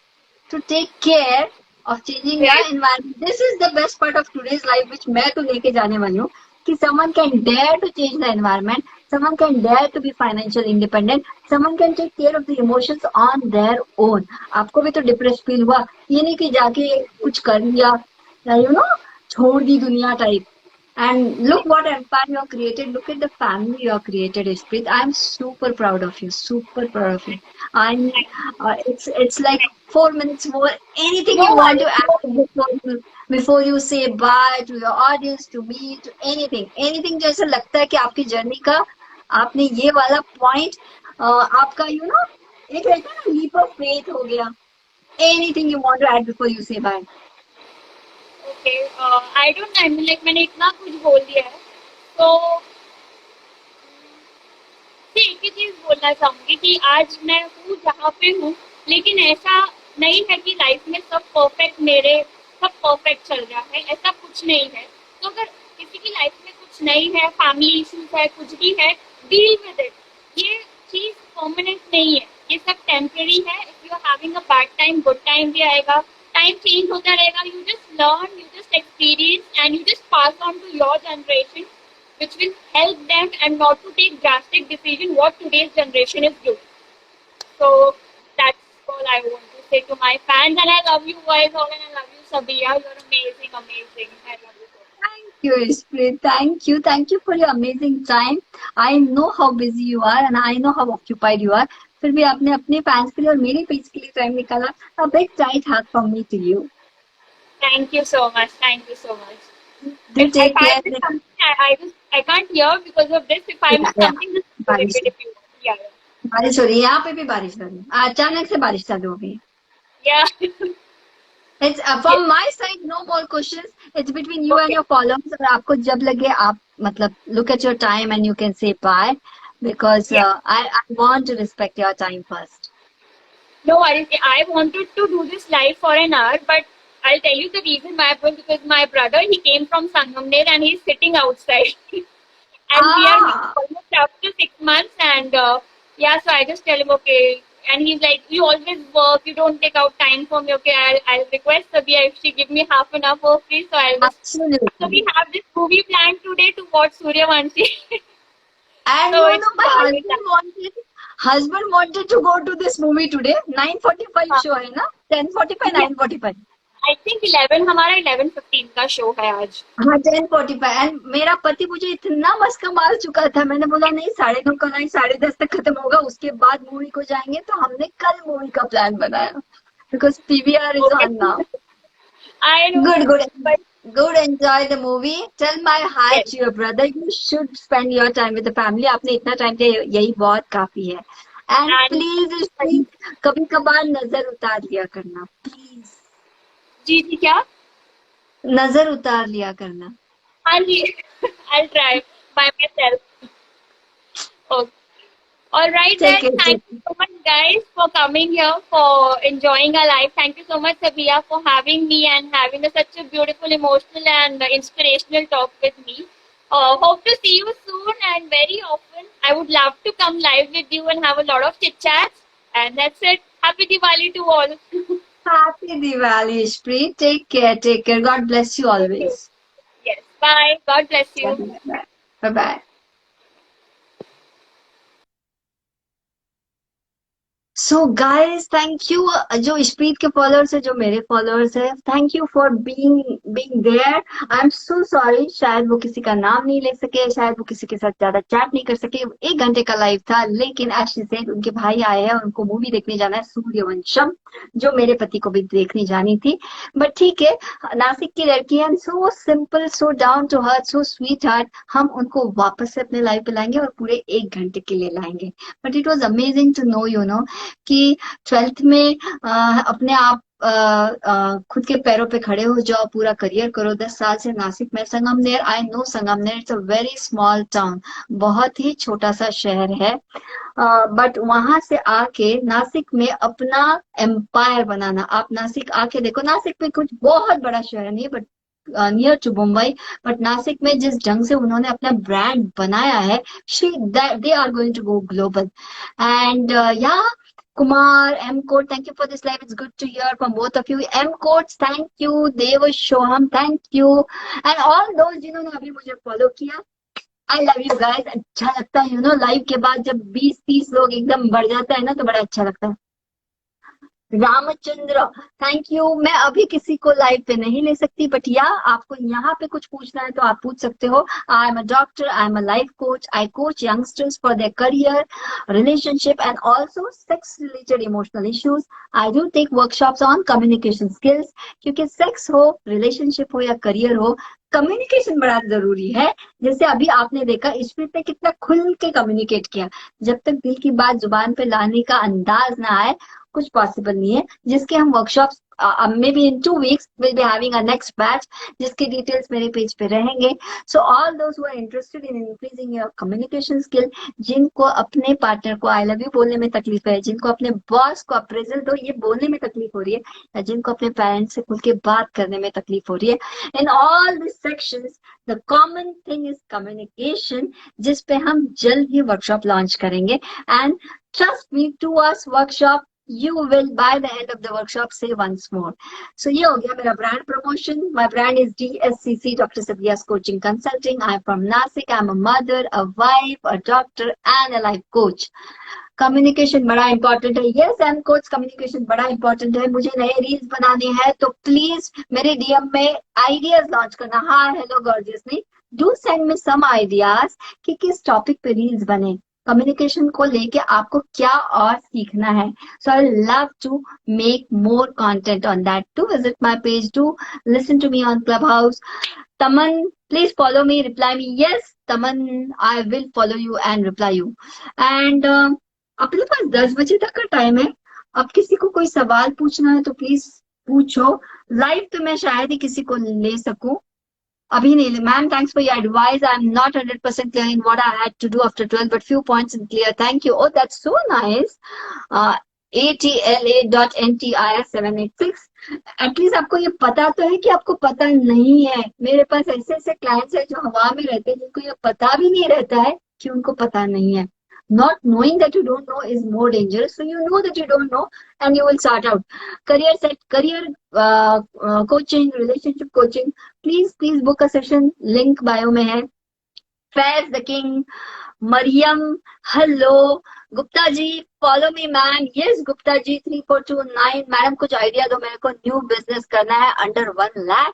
to take care of changing the environment. This is the best part of today's life, which मैं तो लेके जाने वाली हूँ, कि someone can dare to change the environment, someone can dare to be financial independent, someone can take care of the emotions on their own. आपको भी तो डिप्रेस फील हुआ, ये नहीं कि जाके कुछ कर लिया, you know, छोड़ दी दुनिया type. And look what empire you have created. Look at the family you have created, Ishpreet. I'm super proud of you. Super proud of you. I'm. It's like 4 minutes more. Anything no you want worry. to add before you say bye to your audience, to me, to anything. Anything जो ऐसा लगता है कि आपकी जर्नी का आपने ये वाला पॉइंट आपका एक रहता है ना, लीप ऑफ फेथ हो गया. Anything you want to add before you say bye? Okay, I don't I mean like मैंने इतना कुछ बोल दिया है, तो एक ही चीज बोलना चाहूंगी कि आज मैं हूँ जहाँ पे हूँ, लेकिन ऐसा नहीं है कि लाइफ में सब परफेक्ट चल रहा है, ऐसा कुछ नहीं है. तो अगर किसी की लाइफ में कुछ नहीं है, फैमिली इश्यूज है, कुछ भी है, डील विद इट. ये चीज परमानेंट नहीं है, ये सब टेम्पररी है. If you are having a bad time, good time भी आएगा, टाइम चेंज होता रहेगा. You just learn, you just experience and you just pass on to your generation, which will help them and not to take drastic decision what today's generation is doing. So that's all I want to say to my fans, and I love you guys all, and I love you, Sabia. You're amazing, amazing. I love you so much. Thank you, Ishpreet. Thank you for your amazing time. I know how busy you are and I know how occupied you are. फिर भी आपने अपने फैंस के लिए और मेरे पेज के लिए टाइम निकाला. A big tight hug from me to you. Thank you so much. Thank you so much. Do If take I care. miss something, I can't hear because of this. If I miss Yeah, something, just बारिश repeat if you want. Yeah, बारिश हो रही है, यहाँ पे भी बारिश हो रही है, अचानक से बारिश चालू हो गई. yeah. Yeah. It's from my side, no more questions. It's between you and your followers. और आपको जब लगे आप मतलब look at your time and you can say bye, because Yeah. I want to respect your time first. No worries. I wanted to do this live for an hour, but I'll tell you the reason why. Because my brother, he came from Sangamner and he's sitting outside. And we are Ah, almost up to 6 months. And yeah, so I just tell him, okay. And he's like, you always work, you don't take out time for me. Okay, I'll request Sabia if she give me half an hour for free. So I'll just. So absolutely. we have this movie planned today to watch Suryavanshi. And So you it's know, my husband wanted to go to this movie today. 9:45 show है ना? 10:45, 9:45. I think 11 हमारा 11:15 का शो है आज. हाँ, 10:45. एंड मेरा पति मुझे इतना मस्का मार चुका था, मैंने बोला नहीं 9:30 का नहीं, 10:30 तक खत्म होगा, उसके बाद मूवी को जाएंगे. तो हमने कल मूवी का प्लान बनाया, because PVR is on now. I know. Good. Enjoy the movie. Tell my hi Yes. to your brother. You should spend your time with the family. आपने इतना टाइम दिया, यही बहुत काफी है. And And please कभी कभार नजर उतार लिया करना, प्लीज. जी क्या? नजर उतार लिया करना. हाँ जी. I'll try by myself. Okay. All right Take then. it. Thank you so much, guys, for coming here, for enjoying our life. Thank you so much, Sabia, for having me and having such a beautiful, emotional, and inspirational talk with me. Hope to see you soon and very often. I would love to come live with you and have a lot of chit chats. And that's it. Happy Diwali to all. Happy Diwali, Ishpreet. Take care. God bless you Thank you. always. Yes. Bye, God bless you. Bye bye. So guys, thank you. जो इशप्रीत के फॉलोअर्स है, जो मेरे फॉलोअर्स है, thank you for being there. I am so sorry, शायद वो किसी का नाम नहीं ले सके, शायद वो किसी के साथ ज्यादा चैट नहीं कर सके। 1 घंटे का लाइव था, लेकिन एज शी सेड उनके भाई आए हैं और उनको मूवी देखने जाना है, सूर्यवंशम, जो मेरे पति को भी देखने जानी थी। बट ठीक है, नासिक की लड़की है, so simple, so down to earth, so sweetheart. हम उनको वापस से अपने लाइव पे लाएंगे और पूरे 1 घंटे के लिए लाएंगे। But it was amazing to know, you know, कि 12th में अपने आप खुद के पैरों पे खड़े हो जाओ, पूरा करियर करो। 10 साल से नासिक में, Sangamner, I know Sangamner, it's a very small town, बहुत ही छोटा सा शहर है। बट वहां से आके नासिक में अपना एम्पायर बनाना, आप नासिक आके देखो, नासिक में कुछ बहुत बड़ा शहर नहीं है, but near to Mumbai. But Nashik में जिस ढंग से उन्होंने अपना ब्रांड बनाया है, they are going to go global. And या Kumar, M Code, thank you for this live. It's good to hear from both of you. M Codes, thank you. Dev Shoham, thank you. And all those जिन्होंने अभी मुझे फॉलो किया, आई लव यू गाइस। अच्छा लगता है, यू नो, लाइव के बाद जब 20-30 लोग एकदम बढ़ जाता है ना, तो बड़ा अच्छा लगता है। Ramchandra, thank you. मैं अभी किसी को लाइव पे नहीं ले सकती, बट या आपको यहाँ पे कुछ पूछना है तो आप पूछ सकते हो। I am a doctor, I am a life coach, I coach youngsters for their career, relationship and also sex related emotional issues. I do take workshops on communication skills, क्योंकि सेक्स हो, रिलेशनशिप हो या करियर हो, कम्युनिकेशन बड़ा जरूरी है। जैसे अभी आपने देखा, ईश्वरीत ने कितना खुल के कम्युनिकेट किया। जब तक दिल की बात जुबान पे लाने का अंदाज ना आए, कुछ पॉसिबल नहीं है। जिसके हम workshops may be in 2 weeks will be having a next batch, जिसके डिटेल्स मेरे पेज पे रहेंगे। So all those who are interested in increasing your communication skill, जिनको अपने पार्टनर को आई लव यू बोलने में तकलीफ है, जिनको अपने बॉस को अप्रेजल दो ये बोलने में तकलीफ हो रही है, या जिनको अपने पेरेंट्स से खुल के बात करने में तकलीफ हो रही है, in all this sections the common thing is communication, जिस पे हम जल्द ही वर्कशॉप लॉन्च करेंगे। And trust me, 2 hours workshop, you will by the end of the workshop say once more. So ये हो गया मेरा brand promotion. My brand is DSCC, Dr. Sabiya's Coaching Consulting. I'm from Nasik. I'm a mother, a wife, a doctor and a life coach. Communication बड़ा इंपॉर्टेंट है। यस एम कोच, कम्युनिकेशन बड़ा इंपॉर्टेंट है। मुझे नए रील्स बनाने हैं तो प्लीज मेरे डीएम में आइडियाज लॉन्च करना। हाय हेलो गॉर्जियस ने, do send me some ideas कि किस टॉपिक पे रील्स बने, कम्युनिकेशन को लेके आपको क्या और सीखना है। So I love to make more content on that. To visit my page, to listen to me on Clubhouse. Taman, please follow me, reply me. Yes Taman, I will follow you and reply you. And अपने पास 10 बजे तक का टाइम है। अब किसी को कोई सवाल पूछना है तो प्लीज पूछो। लाइव तो मैं शायद ही किसी को ले सकूं, अभी नहीं। Ma'am, thanks for your advice. I am not 100% clear in what I had to do after 12, but few points in clear. Thank you. Oh that's so nice. ATLA.NTIS786। At least आपको ये पता तो है कि आपको पता नहीं है। मेरे पास ऐसे ऐसे क्लाइंट्स है जो हवा में रहते हैं, जिनको ये पता भी नहीं रहता है कि उनको पता नहीं है। Not knowing that you don't know is more dangerous. So you know that you don't know and you will start out. Career set, career coaching, relationship coaching. Please book a session. Link bio में है। Faiz the King, Mariam, hello. Gupta ji, follow me ma'am. Yes Gupta ji, 3429। Madam कुछ आइडिया दो मेरे को, न्यू बिजनेस करना है अंडर 1 लाख।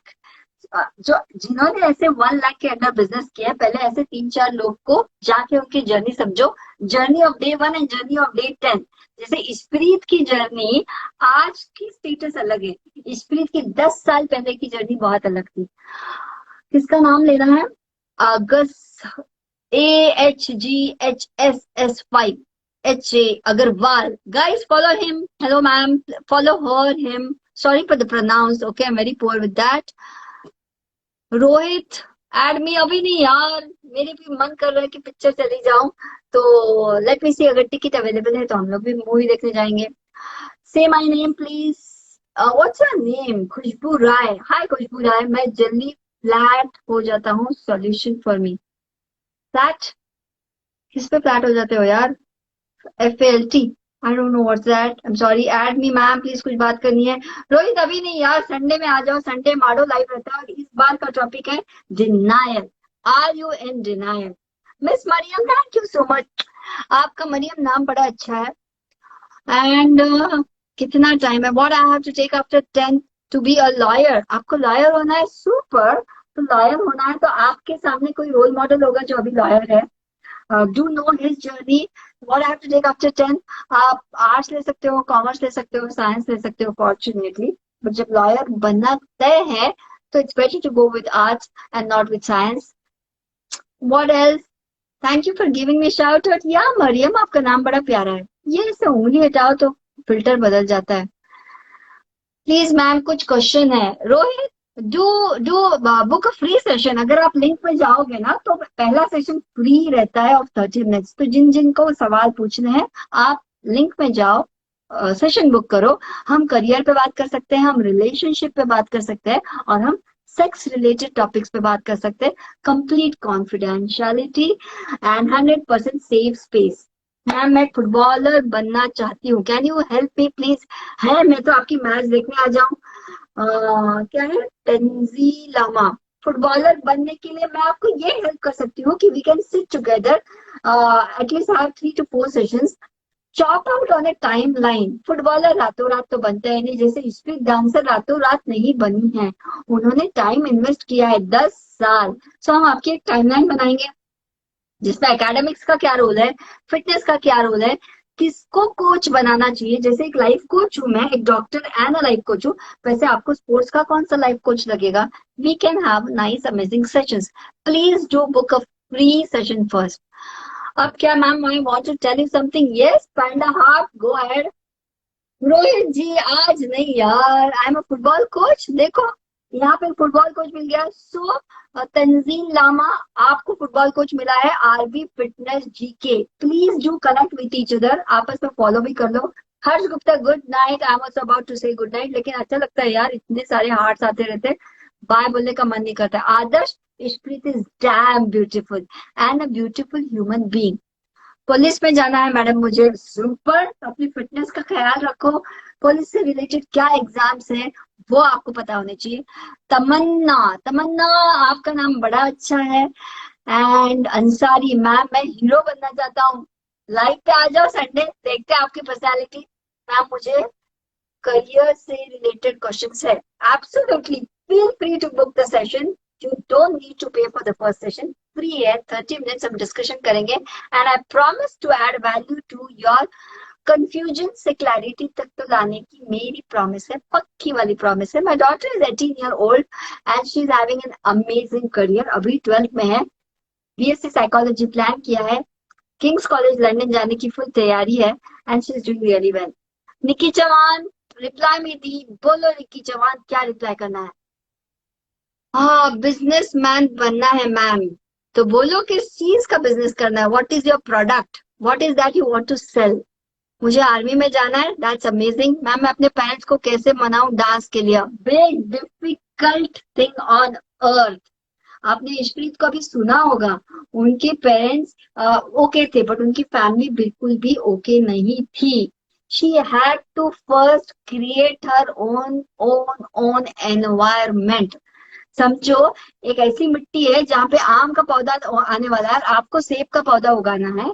जो जिन्होंने ऐसे 1 लाख के अंदर बिजनेस किया है, पहले ऐसे 3-4 लोग को जाके उनकी जर्नी समझो। Journey of day 1 and journey of day 10। जैसे इस्प्रीत की जर्नी, आज की स्टेटस अलग है, इस्प्रीत की 10 साल पहले की जर्नी बहुत अलग थी। किसका नाम लेना है? अगस्त, AHGHSS5, HA Agarwal. Guys, follow him. Hello, ma'am. Follow her, him. Sorry for the pronounce. Okay, I'm very poor with that. Rohit, add me. अभी नहीं यार, मेरे भी मन कर रहा है कि पिक्चर चली जाऊं, तो लेट मी सी, अगर टिकट अवेलेबल है तो हम लोग भी मूवी देखने जाएंगे। Say my name please. What's your name? Khushbu Rai. Hi Khushbu Rai, मैं जल्दी फ्लैट हो जाता हूँ, सॉल्यूशन फॉर मी। फ्लैट? किस पे फ्लैट हो जाते हो यार? FALT। I don't know what's that, I am sorry, add me ma'am please, कुछ बात करनी है। रोहित अभी नहीं यार, संडे में आ जाओ, संडे माडो लाइव रहता है और इस बार का टॉपिक है denial. Are you in denial? Miss Mariam, thank you so much. आपका मरियम नाम बड़ा अच्छा है। एंड कितना टाइम है? What I have to take after 10 to be a lawyer? आपको लॉयर होना है, सुपर। तो लॉयर होना है तो आपके सामने कोई रोल मॉडल होगा जो अभी लॉयर है। Do know his journey. What I have to take after 10? आप आर्ट्स ले सकते हो, कॉमर्स ले सकते हो, साइंस ले सकते हो, फॉर्चुनेटली। बट जब लॉयर बनना तय है तो it's better to go with arts and not with science. What else? Thank you for giving me shout out. या मरियम, आपका नाम बड़ा प्यारा है। ये इससे उंगली हटाओ तो फिल्टर बदल जाता है। प्लीज मैम, कुछ क्वेश्चन है। Rohit, do do book a free session. अगर आप लिंक पे जाओगे ना तो पहला सेशन फ्री रहता है ऑफ 30 मिनट्स। तो जिन जिन को सवाल पूछने हैं, आप लिंक में जाओ, सेशन बुक करो। हम करियर पे बात कर सकते हैं, हम रिलेशनशिप पे बात कर सकते हैं, और हम सेक्स रिलेटेड टॉपिक्स पे बात कर सकते हैं। Complete confidentiality and 100% safe space. Ma'am, मैं फुटबॉलर बनना चाहती हूँ, can you help me please? है, मैं तो आपकी मैच देखने आ जाऊं। क्या है, तंजी लामा। फुटबॉलर बनने के लिए मैं आपको ये हेल्प कर सकती हूँ कि we can sit together, at least have 3 to 4 sessions, chop out on a time line. Footballer रातों रात तो बनते हैं नहीं, जैसे स्ट्रीट डांसर रातों रात नहीं बनी है। उन्होंने टाइम इन्वेस्ट किया है, 10 साल। सो हम आपकी एक टाइमलाइन बनाएंगे जिसमें एकेडमिक्स का क्या रोल है, फिटनेस का क्या रोल है, किसको कोच बनाना चाहिए। जैसे एक लाइफ कोच हूं मैं, एक doctor and a life coach हूँ, वैसे आपको स्पोर्ट्स का कौन सा लाइफ कोच लगेगा। We can have nice amazing sessions. Please do book a free session first. अब क्या ma'am, I want to tell you something. Yes, panda heart, go ahead. Rohit ji, आज नहीं यार, I am a football coach. देखो, यहाँ पे फुटबॉल कोच मिल गया। सो तंजीम लामा, आपको फुटबॉल कोच मिला है, RB fitness GK. Please do connect with each other, आपस में फॉलो भी कर लो। Harsh Gupta, good night. I was about to say good night, लेकिन अच्छा लगता है यार, इतने सारे हार्ट्स आते रहते, बाय बोलने का मन नहीं करता। Adarsh, Ishpreet is damn beautiful and a beautiful human being. Police में जाना है मैडम मुझे, सुपर। अपनी फिटनेस का ख्याल रखो। पुलिस से रिलेटेड क्या एग्जाम्स है वो आपको पता होने चाहिए। तमन्ना, तमन्ना, आपका नाम बड़ा अच्छा है। एंड अंसारी, मैम मैं हीरो बनना चाहता हूँ। लाइव पे आ जाओ संडे, देखते हैं आपकी पर्सनालिटी। मैम, मुझे करियर से रिलेटेड क्वेश्चंस है। Absolutely, feel free to book the session. You don't need to pay for the first session, free है। 30 मिनट्स हम डिस्कशन करेंगे and I promise to add value to your confusion से क्लैरिटी तक तो लाने की मेरी प्रॉमिस है, पक्की वाली प्रॉमिस है। My daughter is 18 year old and she is having an amazing career. अभी 12th में है, बीएससी साइकोलॉजी प्लान किया है, किंग्स कॉलेज लंदन जाने की फुल तैयारी है, and she is doing really well. Nikki Chauhan, reply में दी, बोलो निकी चौहान, क्या रिप्लाई करना है? हाँ, बिजनेसमैन बनना है मैम। तो बोलो किस चीज का बिजनेस करना है, what is your product, what is that you want to sell. मुझे आर्मी में जाना है, दैट्स अमेजिंग। मैम, मैं अपने पेरेंट्स को कैसे मनाऊं डांस के लिए? Big difficult thing on earth. आपने यशप्रीत को अभी सुना होगा, उनके पेरेंट्स ओके थे, बट उनकी फैमिली बिल्कुल भी ओके नहीं थी। She had to first create her own environment. समझो, एक ऐसी मिट्टी है जहाँ पे आम का पौधा आने वाला है, आपको सेब का पौधा उगाना है।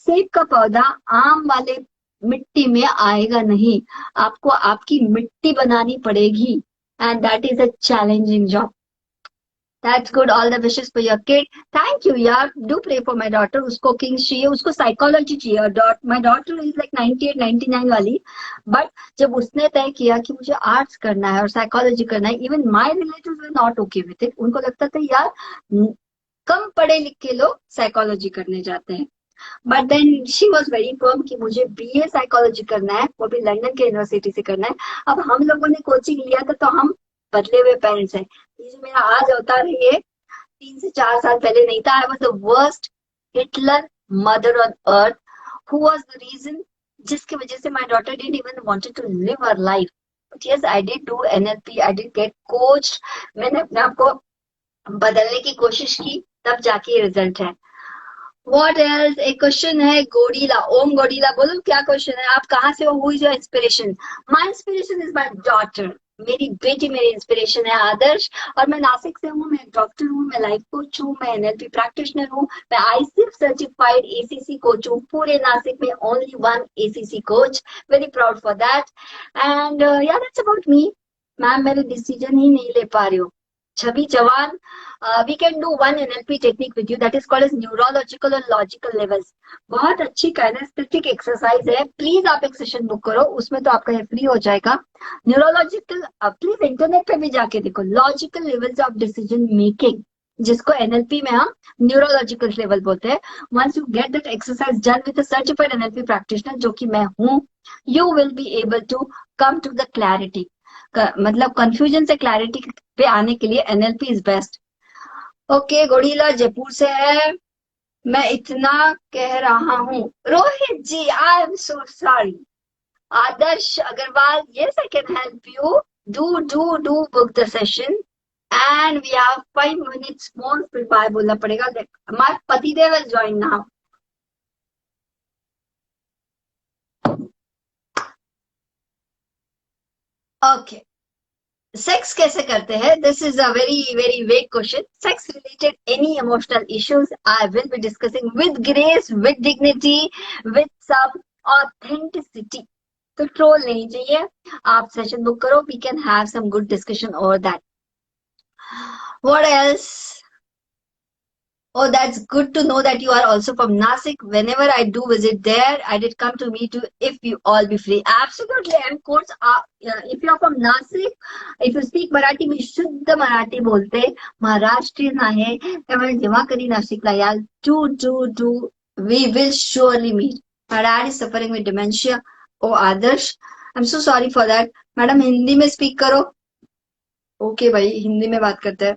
सेब का पौधा आम वाले मिट्टी में आएगा नहीं, आपको आपकी मिट्टी बनानी पड़ेगी, and that is a challenging job. That's good. All the wishes for your kid. Thank you, यार. Do pray for my daughter. उसको किंग्स चाहिए, उसको साइकोलॉजी चाहिए। My daughter is like 98, 99 वाली। बट जब उसने तय किया कि मुझे आर्ट्स करना है और साइकोलॉजी करना है, even my relatives were not okay with it. उनको लगता था यार, कम पढ़े लिखे लोग साइकोलॉजी करने जाते हैं। But then she was very firm कि मुझे बीए साइकोलॉजी करना है, वो भी लंदन के यूनिवर्सिटी से करना है। अब हम लोगों ने कोचिंग लिया था तो हम बदले हुए पेरेंट्स हैं। ये जो मेरा आज अवतार है, ये 3 से 4 साल पहले नहीं था। I was the worst Hitler mother on earth, who was the reason जिसकी वजह से my daughter didn't even wanted to live her life. But yes, I did do NLP, I did get coached. मैंने अपने आप को बदलने की कोशिश की, तब जाके ये रिजल्ट है। व्हाट एल्स, एक क्वेश्चन है गोडीला, ओम गोडीला, बोलो क्या क्वेश्चन है, आप कहाँ से हो, who is your inspiration? My inspiration is my daughter, मेरी बेटी मेरी इंस्पिरेशन है, आदर्श। और मैं नासिक से हूँ, मैं डॉक्टर हूँ, मैं लाइफ कोच हूँ, मैं एनएलपी प्रैक्टिशनर हूँ, मैं आईसीएफ सर्टिफाइड एसीसी कोच हूँ, पूरे नासिक में only one ACC coach, very proud for that. And या दैट्स अबाउट मी। मैम मेरे डिसीजन ही नहीं ले पा रही हो। छवि Chauhan, we can do one NLP technique with you that is called as neurological और logical levels। बहुत अच्छी काइनेस्थेटिक एक्सरसाइज है, प्लीज आप एक सेशन बुक करो, उसमें तो आपका ये फ्री हो जाएगा। न्यूरोलॉजिकल, प्लीज इंटरनेट पे भी जाके देखो, logical levels of decision making, जिसको एनएलपी में हम न्यूरोलॉजिकल लेवल बोलते हैं। Once you get that exercise done with a certified NLP practitioner, जो कि मैं हूँ, you will be able to come to the clarity. मतलब कंफ्यूजन से क्लैरिटी पे आने के लिए एनएलपी इज बेस्ट। ओके, गोड़ीला जयपुर से है, मैं इतना कह रहा हूँ। Rohit ji, I am so sorry. Adarsh Agarwal, yes I can help you, do book the session and we have 5 minutes more, फिर बाय बोलना पड़ेगा। माय पतिदेव is join now. Okay, sex कैसे करते हैं, this is a very very vague question. Sex related any emotional issues I will be discussing with grace, with dignity, with सब ऑथेंटिसिटी। तो ट्रोल नहीं चाहिए, आप सेशन बुक करो, we can have some good discussion over that. What else? Oh, that's good to know that you are also from Nasik. Whenever I do visit there, I did come to meet you if you all be free. Absolutely. And of course, if you are from Nasik, if you speak Marathi, मी शुद्ध मराठी बोलते, महाराष्ट्रीयन आहे, त्यामुळे जेव्हा कधी नाशिकला याल, do, we will surely meet. My dad is suffering with dementia. Oh, Adarsh, I'm so sorry for that. Madam Hindi में स्पीक करो। ओके भाई, हिंदी में बात करते हैं।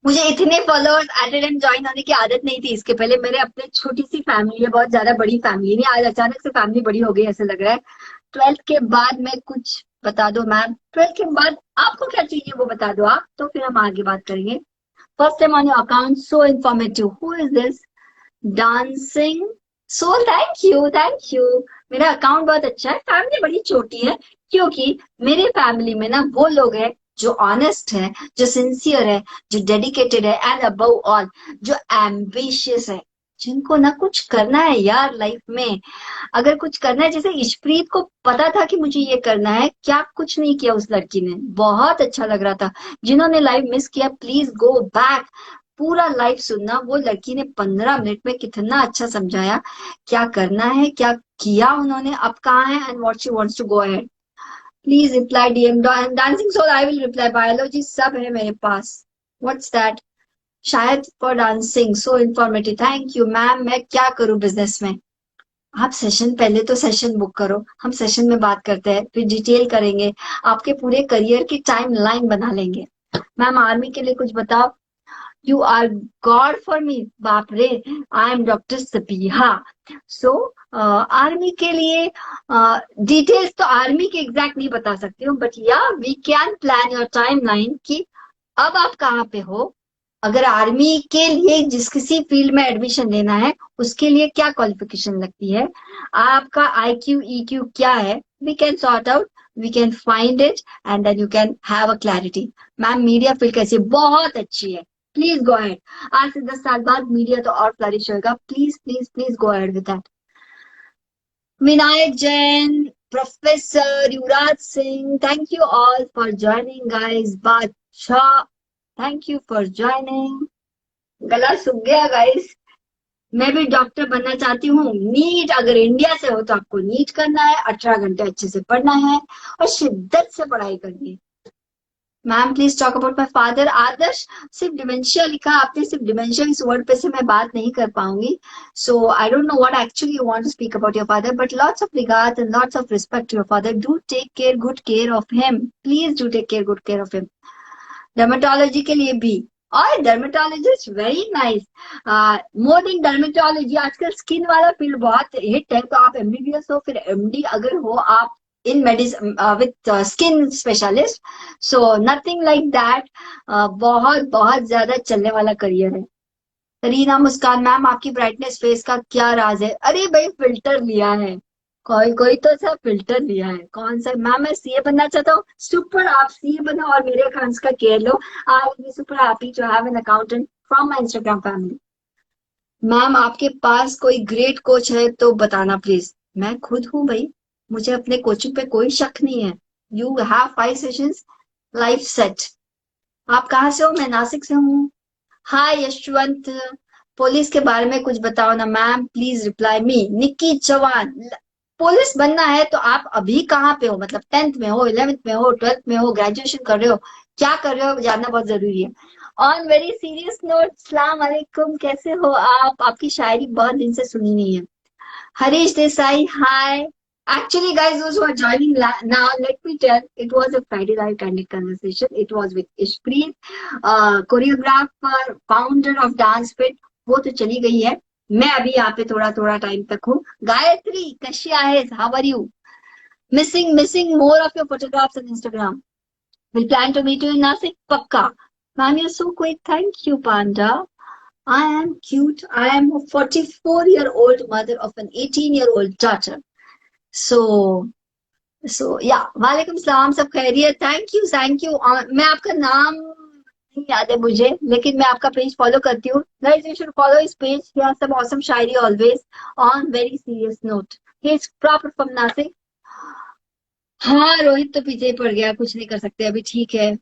मुझे इतने followers at a time join होने की आदत नहीं थी इसके पहले, मेरे अपने छोटी सी फैमिली है, बहुत ज्यादा बड़ी फैमिली नहीं, आज अचानक से फैमिली बड़ी हो गई ऐसे लग रहा है। 12th के बाद मैं कुछ बता दो मैम, 12th के बाद आपको क्या चाहिए वो बता दो आप, तो फिर हम आगे बात करेंगे। First time on your account, so informative, who is this? Dancing soul, thank you. मेरा अकाउंट बहुत अच्छा है, फैमिली बड़ी छोटी है, क्योंकि मेरे फैमिली में ना वो लोग हैं जो ऑनेस्ट है, जो सिंसियर है, जो डेडिकेटेड है, एंड अबव ऑल जो एम्बिशियस है, जिनको ना कुछ करना है यार लाइफ में। अगर कुछ करना है, जैसे इशप्रीत को पता था कि मुझे ये करना है, क्या कुछ नहीं किया उस लड़की ने, बहुत अच्छा लग रहा था। जिन्होंने लाइव मिस किया, प्लीज गो बैक, पूरा लाइव सुनना। वो लड़की ने 15 मिनट में कितना अच्छा समझाया, क्या करना है, क्या किया उन्होंने, अब कहाँ है, and what she wants to go ahead. Please reply DM, dancing soul, I will reply, biology सब है मेरे पास। What's that? शायद for dancing, so informative, thank you ma'am. मैं क्या करूं बिजनेस में? आप सेशन, पहले तो सेशन बुक करो, हम सेशन में बात करते हैं, फिर डिटेल करेंगे, आपके पूरे करियर की टाइम लाइन बना लेंगे। मैम आर्मी के लिए कुछ बताओ। You are god for me, बाप रे, I am doctor Sapiha. So army के लिए डिटेल्स तो आर्मी के एग्जैक्ट नहीं बता सकती हूँ, बट या we can plan your time line कि अब आप कहाँ पे हो, अगर आर्मी के लिए जिस किसी फील्ड में एडमिशन लेना है, उसके लिए क्या क्वालिफिकेशन लगती है, आपका IQ EQ क्या है, we can sort out, we can find it, and then you can have a clarity. Ma'am media field कैसी है? बहुत अच्छी है, प्लीज गो अहेड। आज से 10 साल बाद मीडिया तो और फ्लरिश होगा, please please please go ahead with that. Vinayak Jain, professor Yuvraj Singh, thank you all for joining guys. बादशाह, थैंक यू फॉर ज्वाइनिंग। गला सूख गया गाइस, मैं भी डॉक्टर बनना चाहती हूँ। नीट, अगर इंडिया से हो तो आपको नीट करना है, 18 घंटे अच्छे से पढ़ना है और शिद्दत से पढ़ाई करनी है। Ma'am please talk about my father. Adarsh, सिर्फ डिमेंशिया लिखा आपने, सिर्फ डिमेंशिया इस वर्ड पे से मैं बात नहीं कर पाऊंगी, so I don't know what actually you want to speak about your father, but lots of regard and lots of respect to your father. Do take care, good care of him, please do take care, good care of him. Dermatology के लिए भी, और dermatologist very nice, more than dermatology आजकल स्किन वाला फील्ड बहुत हिट है, तो आप एमबीबीएस हो, फिर एमडी अगर हो आप in medicine with skin specialist, so nothing like that, बहुत बहुत ज्यादा चलने वाला करियर है। रीना मुस्कान मैम, आपकी ब्राइटनेस फेस का क्या राज है? अरे भाई फिल्टर लिया है, कोई कोई तो ऐसा फिल्टर लिया है। कौन सा मैम? मैं सीए बनना चाहता हूँ। सुपर, आप सीए बनो और मेरे अकाउंट्स का केयर लो। I will be super happy to have an accountant from my Instagram family. Ma'am आपके पास कोई ग्रेट कोच है तो बताना प्लीज। मैं खुद हूँ भाई, मुझे अपने कोचिंग पे कोई शक नहीं है। You have 5 sessions, life set. आप कहाँ से हो? मैं नासिक से हूँ। हाय यशवंत, पुलिस के बारे में कुछ बताओ ना ma'am, please reply me. Nikki Chauhan, police बनना है तो आप अभी कहाँ पे हो? मतलब 10th में हो, 11th में हो, 12th में हो, ग्रेजुएशन कर रहे हो, क्या कर रहे हो जानना बहुत जरूरी है। ऑन वेरी सीरियस नोट, सलाम अलैकुम, कैसे हो आप? आपकी शायरी बहुत दिन से सुनी नहीं है। Harish Desai, hi. Actually, guys, those who are joining now, let me tell, it was a Friday Night Candid conversation. It was with Ishpreet, choreographer, founder of Dance Fit. वो तो चली गई है, मैं अभी यहाँ पे थोड़ा थोड़ा टाइम तक हूँ। गायत्री, कशी आहेस? How are you? Missing more of your photographs on Instagram. Will plan to meet you in Nashik, पक्का। Ma'am you so quick, thank you panda. I am cute. I am a 44-year-old mother of an 18-year-old daughter. So, yeah. वालेकुम सलाम, सब खैरियत? Thank you. मैं आपका नाम नहीं याद है मुझे, लेकिन मैं आपका पेज फॉलो करती हूँ। गाइस यू शुड फॉलो इस page, he has some awesome shayari always. On very serious note, he is proper from Nashik. हाँ रोहित तो पीछे ही पड़ गया, कुछ नहीं कर सकते अभी, ठीक है।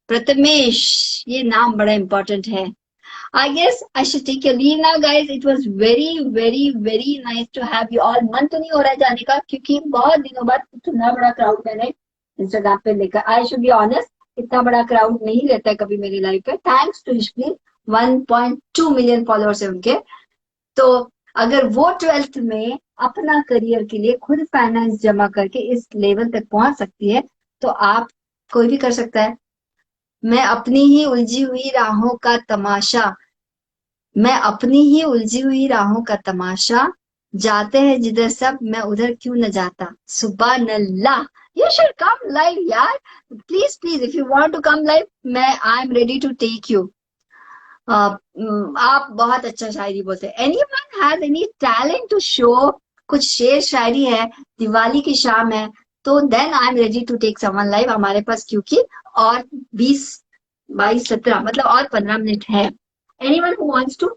प्रथमेश, ये नाम बड़ा इंपॉर्टेंट है। I guess I should take your leave now, guys. It was very, very, very nice to have you all. मन तो नहीं हो रहा है जाने का, क्योंकि बहुत दिनों बाद इतना बड़ा क्राउड मैंने इंस्टाग्राम पे देखा। आई शुड बी ऑनेस्ट, इतना बड़ा क्राउड नहीं रहता है कभी मेरी लाइफ पे। Thanks to history, 1.2 million followers है उनके। तो अगर वो 12th में अपना करियर के लिए खुद फाइनेंस जमा करके इस लेवल तक पहुंच सकती है, तो आप, कोई भी कर सकता है। मैं अपनी ही उलझी हुई राहों का तमाशा, मैं अपनी ही उलझी हुई राहों का तमाशा, जाते हैं जिधर सब, मैं उधर क्यों न जाता। सुबह अल्लाह, यू शुड कम लाइव यार, please please, if you want to come live, मैं I am ready to take you. आप बहुत अच्छा शायरी बोलते हैं। Anyone has any talent to show? कुछ शेर शायरी है, दिवाली की शाम है, तो then I am ready to take someone live हमारे पास, क्योंकि और 20 22 17 मतलब और 15 मिनट है। Anyone who wants to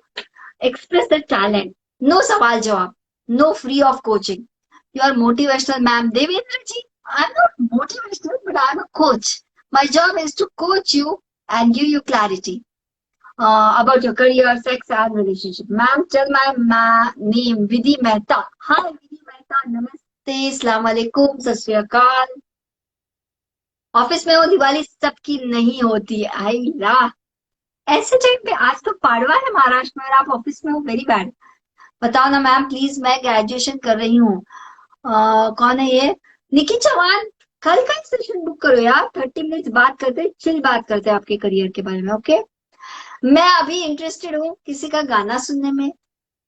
express their talent, no सवाल जवाब, no free of coaching. You are motivational, ma'am. Devendra ji, I'm not motivational, but I'm a coach. My job is to coach you and give you clarity about your career, sex, and relationship. Ma'am, tell my name, Vidhi Mehta. Hi, Vidhi Mehta. Namaste. Assalamu alaikum. सत श्री अकाल। ऑफिस में हो, दिवाली सबकी नहीं होती। आई ला, ऐसे टाइम पे, आज तो पाड़वा है महाराष्ट्र में और आप ऑफिस में हो, वेरी बैड। बताओ ना मैम प्लीज, मैं ग्रेजुएशन कर रही हूँ। कौन है ये? निकी चौहान, कल का सेशन बुक करो यार, 30 मिनट बात करते, चिल बात करते हैं आपके करियर के बारे में, ओके। मैं अभी इंटरेस्टेड हूँ किसी का गाना सुनने में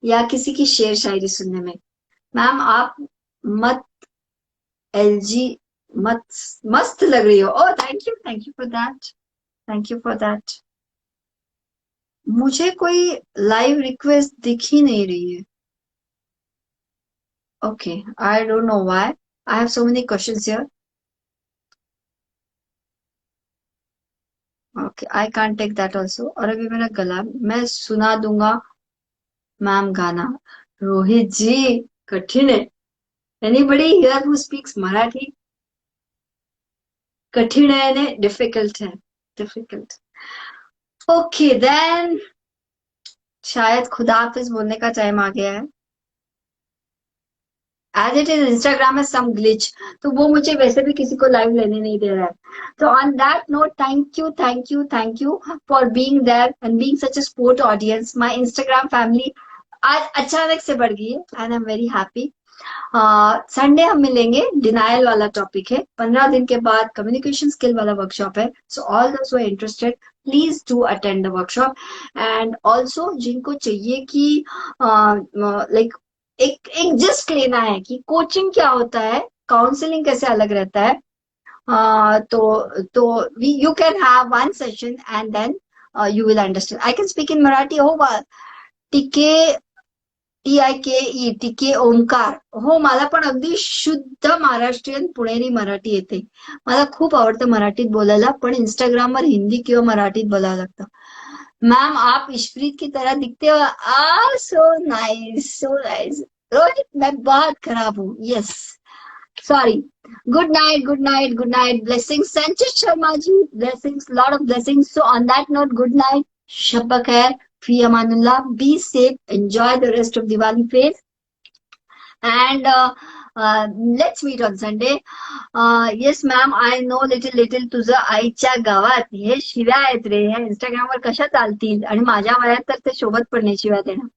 या किसी की शेर शायरी सुनने में। मैम आप मत एलजी मत, मस्त लग रही हो। Oh thank you for that, thank you for that. मुझे कोई लाइव रिक्वेस्ट दिख ही नहीं रही है। Okay, I don't know why, I have so many questions here. Okay, I can't take that also. और अभी मेरा गला, मैं सुना दूंगा मैम गाना। रोहित जी, कठिन है। Anybody here who speaks Marathi? कठिन है ने, डिफिकल्ट है, डिफिकल्ट। ओके देन, शायद खुदा हाफिज बोलने का टाइम आ गया है। एज इट इज इंस्टाग्राम में सम ग्लिच, तो वो मुझे वैसे भी किसी को लाइव लेने नहीं दे रहा है। तो on that note, thank you for being there and being such a sport audience. My Instagram family आज अचानक से बढ़ गई है and I am very happy. Sunday हम मिलेंगे, डिनायल वाला टॉपिक है, 15 दिन के बाद कम्युनिकेशन स्किल वाला वर्कशॉप है। So all those who are interested, please do attend the workshop. And also जिनको चाहिए कि लाइक एक जस्ट लेना है कि कोचिंग क्या होता है, काउंसलिंग कैसे अलग रहता है, तो you can have one session and then you will understand. I can speak in Marathi. Oh, टीके TIKE टीके ओंकार. हो, मला पण अगदी शुद्ध महाराष्ट्रीयन पुणेरी मराठी येते. मला खूप आवडतं मराठीत बोलायला, पण इंस्टाग्रामवर हिंदी किंवा मराठीत बोलावं लागतं. मैम आप इशप्रीत की तरह दिखते हो. So nice, so nice. Rohit, मैं बहुत खराब हूँ. Yes, sorry. Good night, good night, good night. Blessings Sanchit Sharma ji, blessings, lot of blessings. So on that note, good night, शब्बा खैर, फी अमानुल्लाह, be safe, enjoy the rest of Diwali phase, and let's meet on Sunday. Yes ma'am, I know little तुझं आईच्या गावात. हे शिव्या आहेत रे, ह्या इंस्टाग्रामवर कशा चालतील, आणि माझ्या वयात तर ते शोभत पण नाही शिव्या देणं.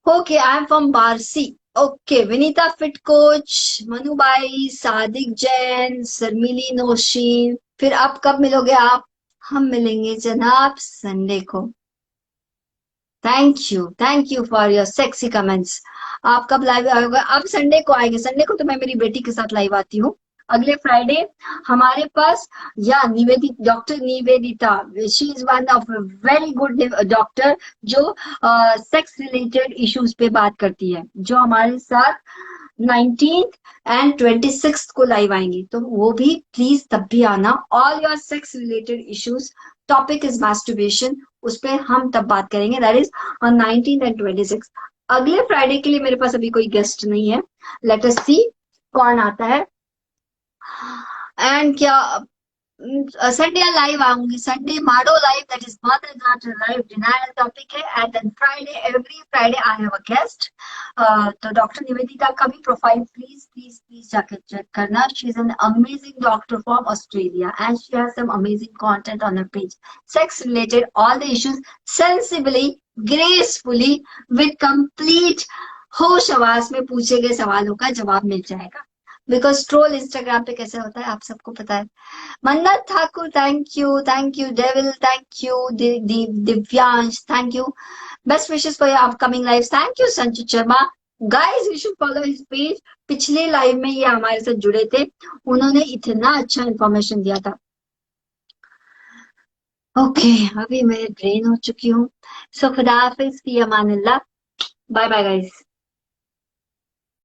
Okay, I am from Barshi. Okay, Vinita fit coach, Manubai, Sadiq Jain, Sharmili Naushin. फिर अब कब मिलोगे आप? हम मिलेंगे जनाब संडे को. Thank you for your sexy comments. आप कब लाइव आएगा? अब संडे को आएंगे. संडे को तो मैं मेरी बेटी के साथ लाइव आती हूँ. अगले फ्राइडे हमारे पास, या निवेदित, doctor Nivedita, she is one of very good doctor जो सेक्स रिलेटेड इश्यूज पे बात करती है, जो हमारे साथ 19th एंड 26th को लाइव आएंगी. तो वो भी प्लीज तब भी आना. All your sex related issues, topic is masturbation, उस पर हम तब बात करेंगे. That is on 19th and 26th. अगले फ्राइडे के लिए मेरे पास अभी कोई गेस्ट नहीं है. लेट अस सी कौन आता है. एंड क्या संडे लाइव आऊंगी. संडे माडो live, that is mother daughter live, denial topic है. And then Friday, every Friday I have a guest. तो डॉक्टर निवेदिता का भी प्रोफाइल प्लीज प्लीज प्लीज जाकर चेक करना. She is an amazing doctor from Australia and she has some amazing content on her page. Sex related all the issues sensibly, gracefully, with complete होश आवाज में पूछे गए सवालों का जवाब मिल जाएगा. बिकॉज ट्रोल इंस्टाग्राम पे कैसे होता है आप सबको पता है. Mannat Thakur, thank you. Devil, thank you. Divyansh, thank you. Best wishes for your upcoming live. Thank you Sanchit Sharma. Guys you should follow his page. पिछले लाइव में ये हमारे साथ जुड़े थे, उन्होंने इतना अच्छा इंफॉर्मेशन दिया था. ओके, अभी मैं ड्रेन हो चुकी हूँ. सो खुदा हाफिज, फी अमानिल्लाह. Bye bye guys.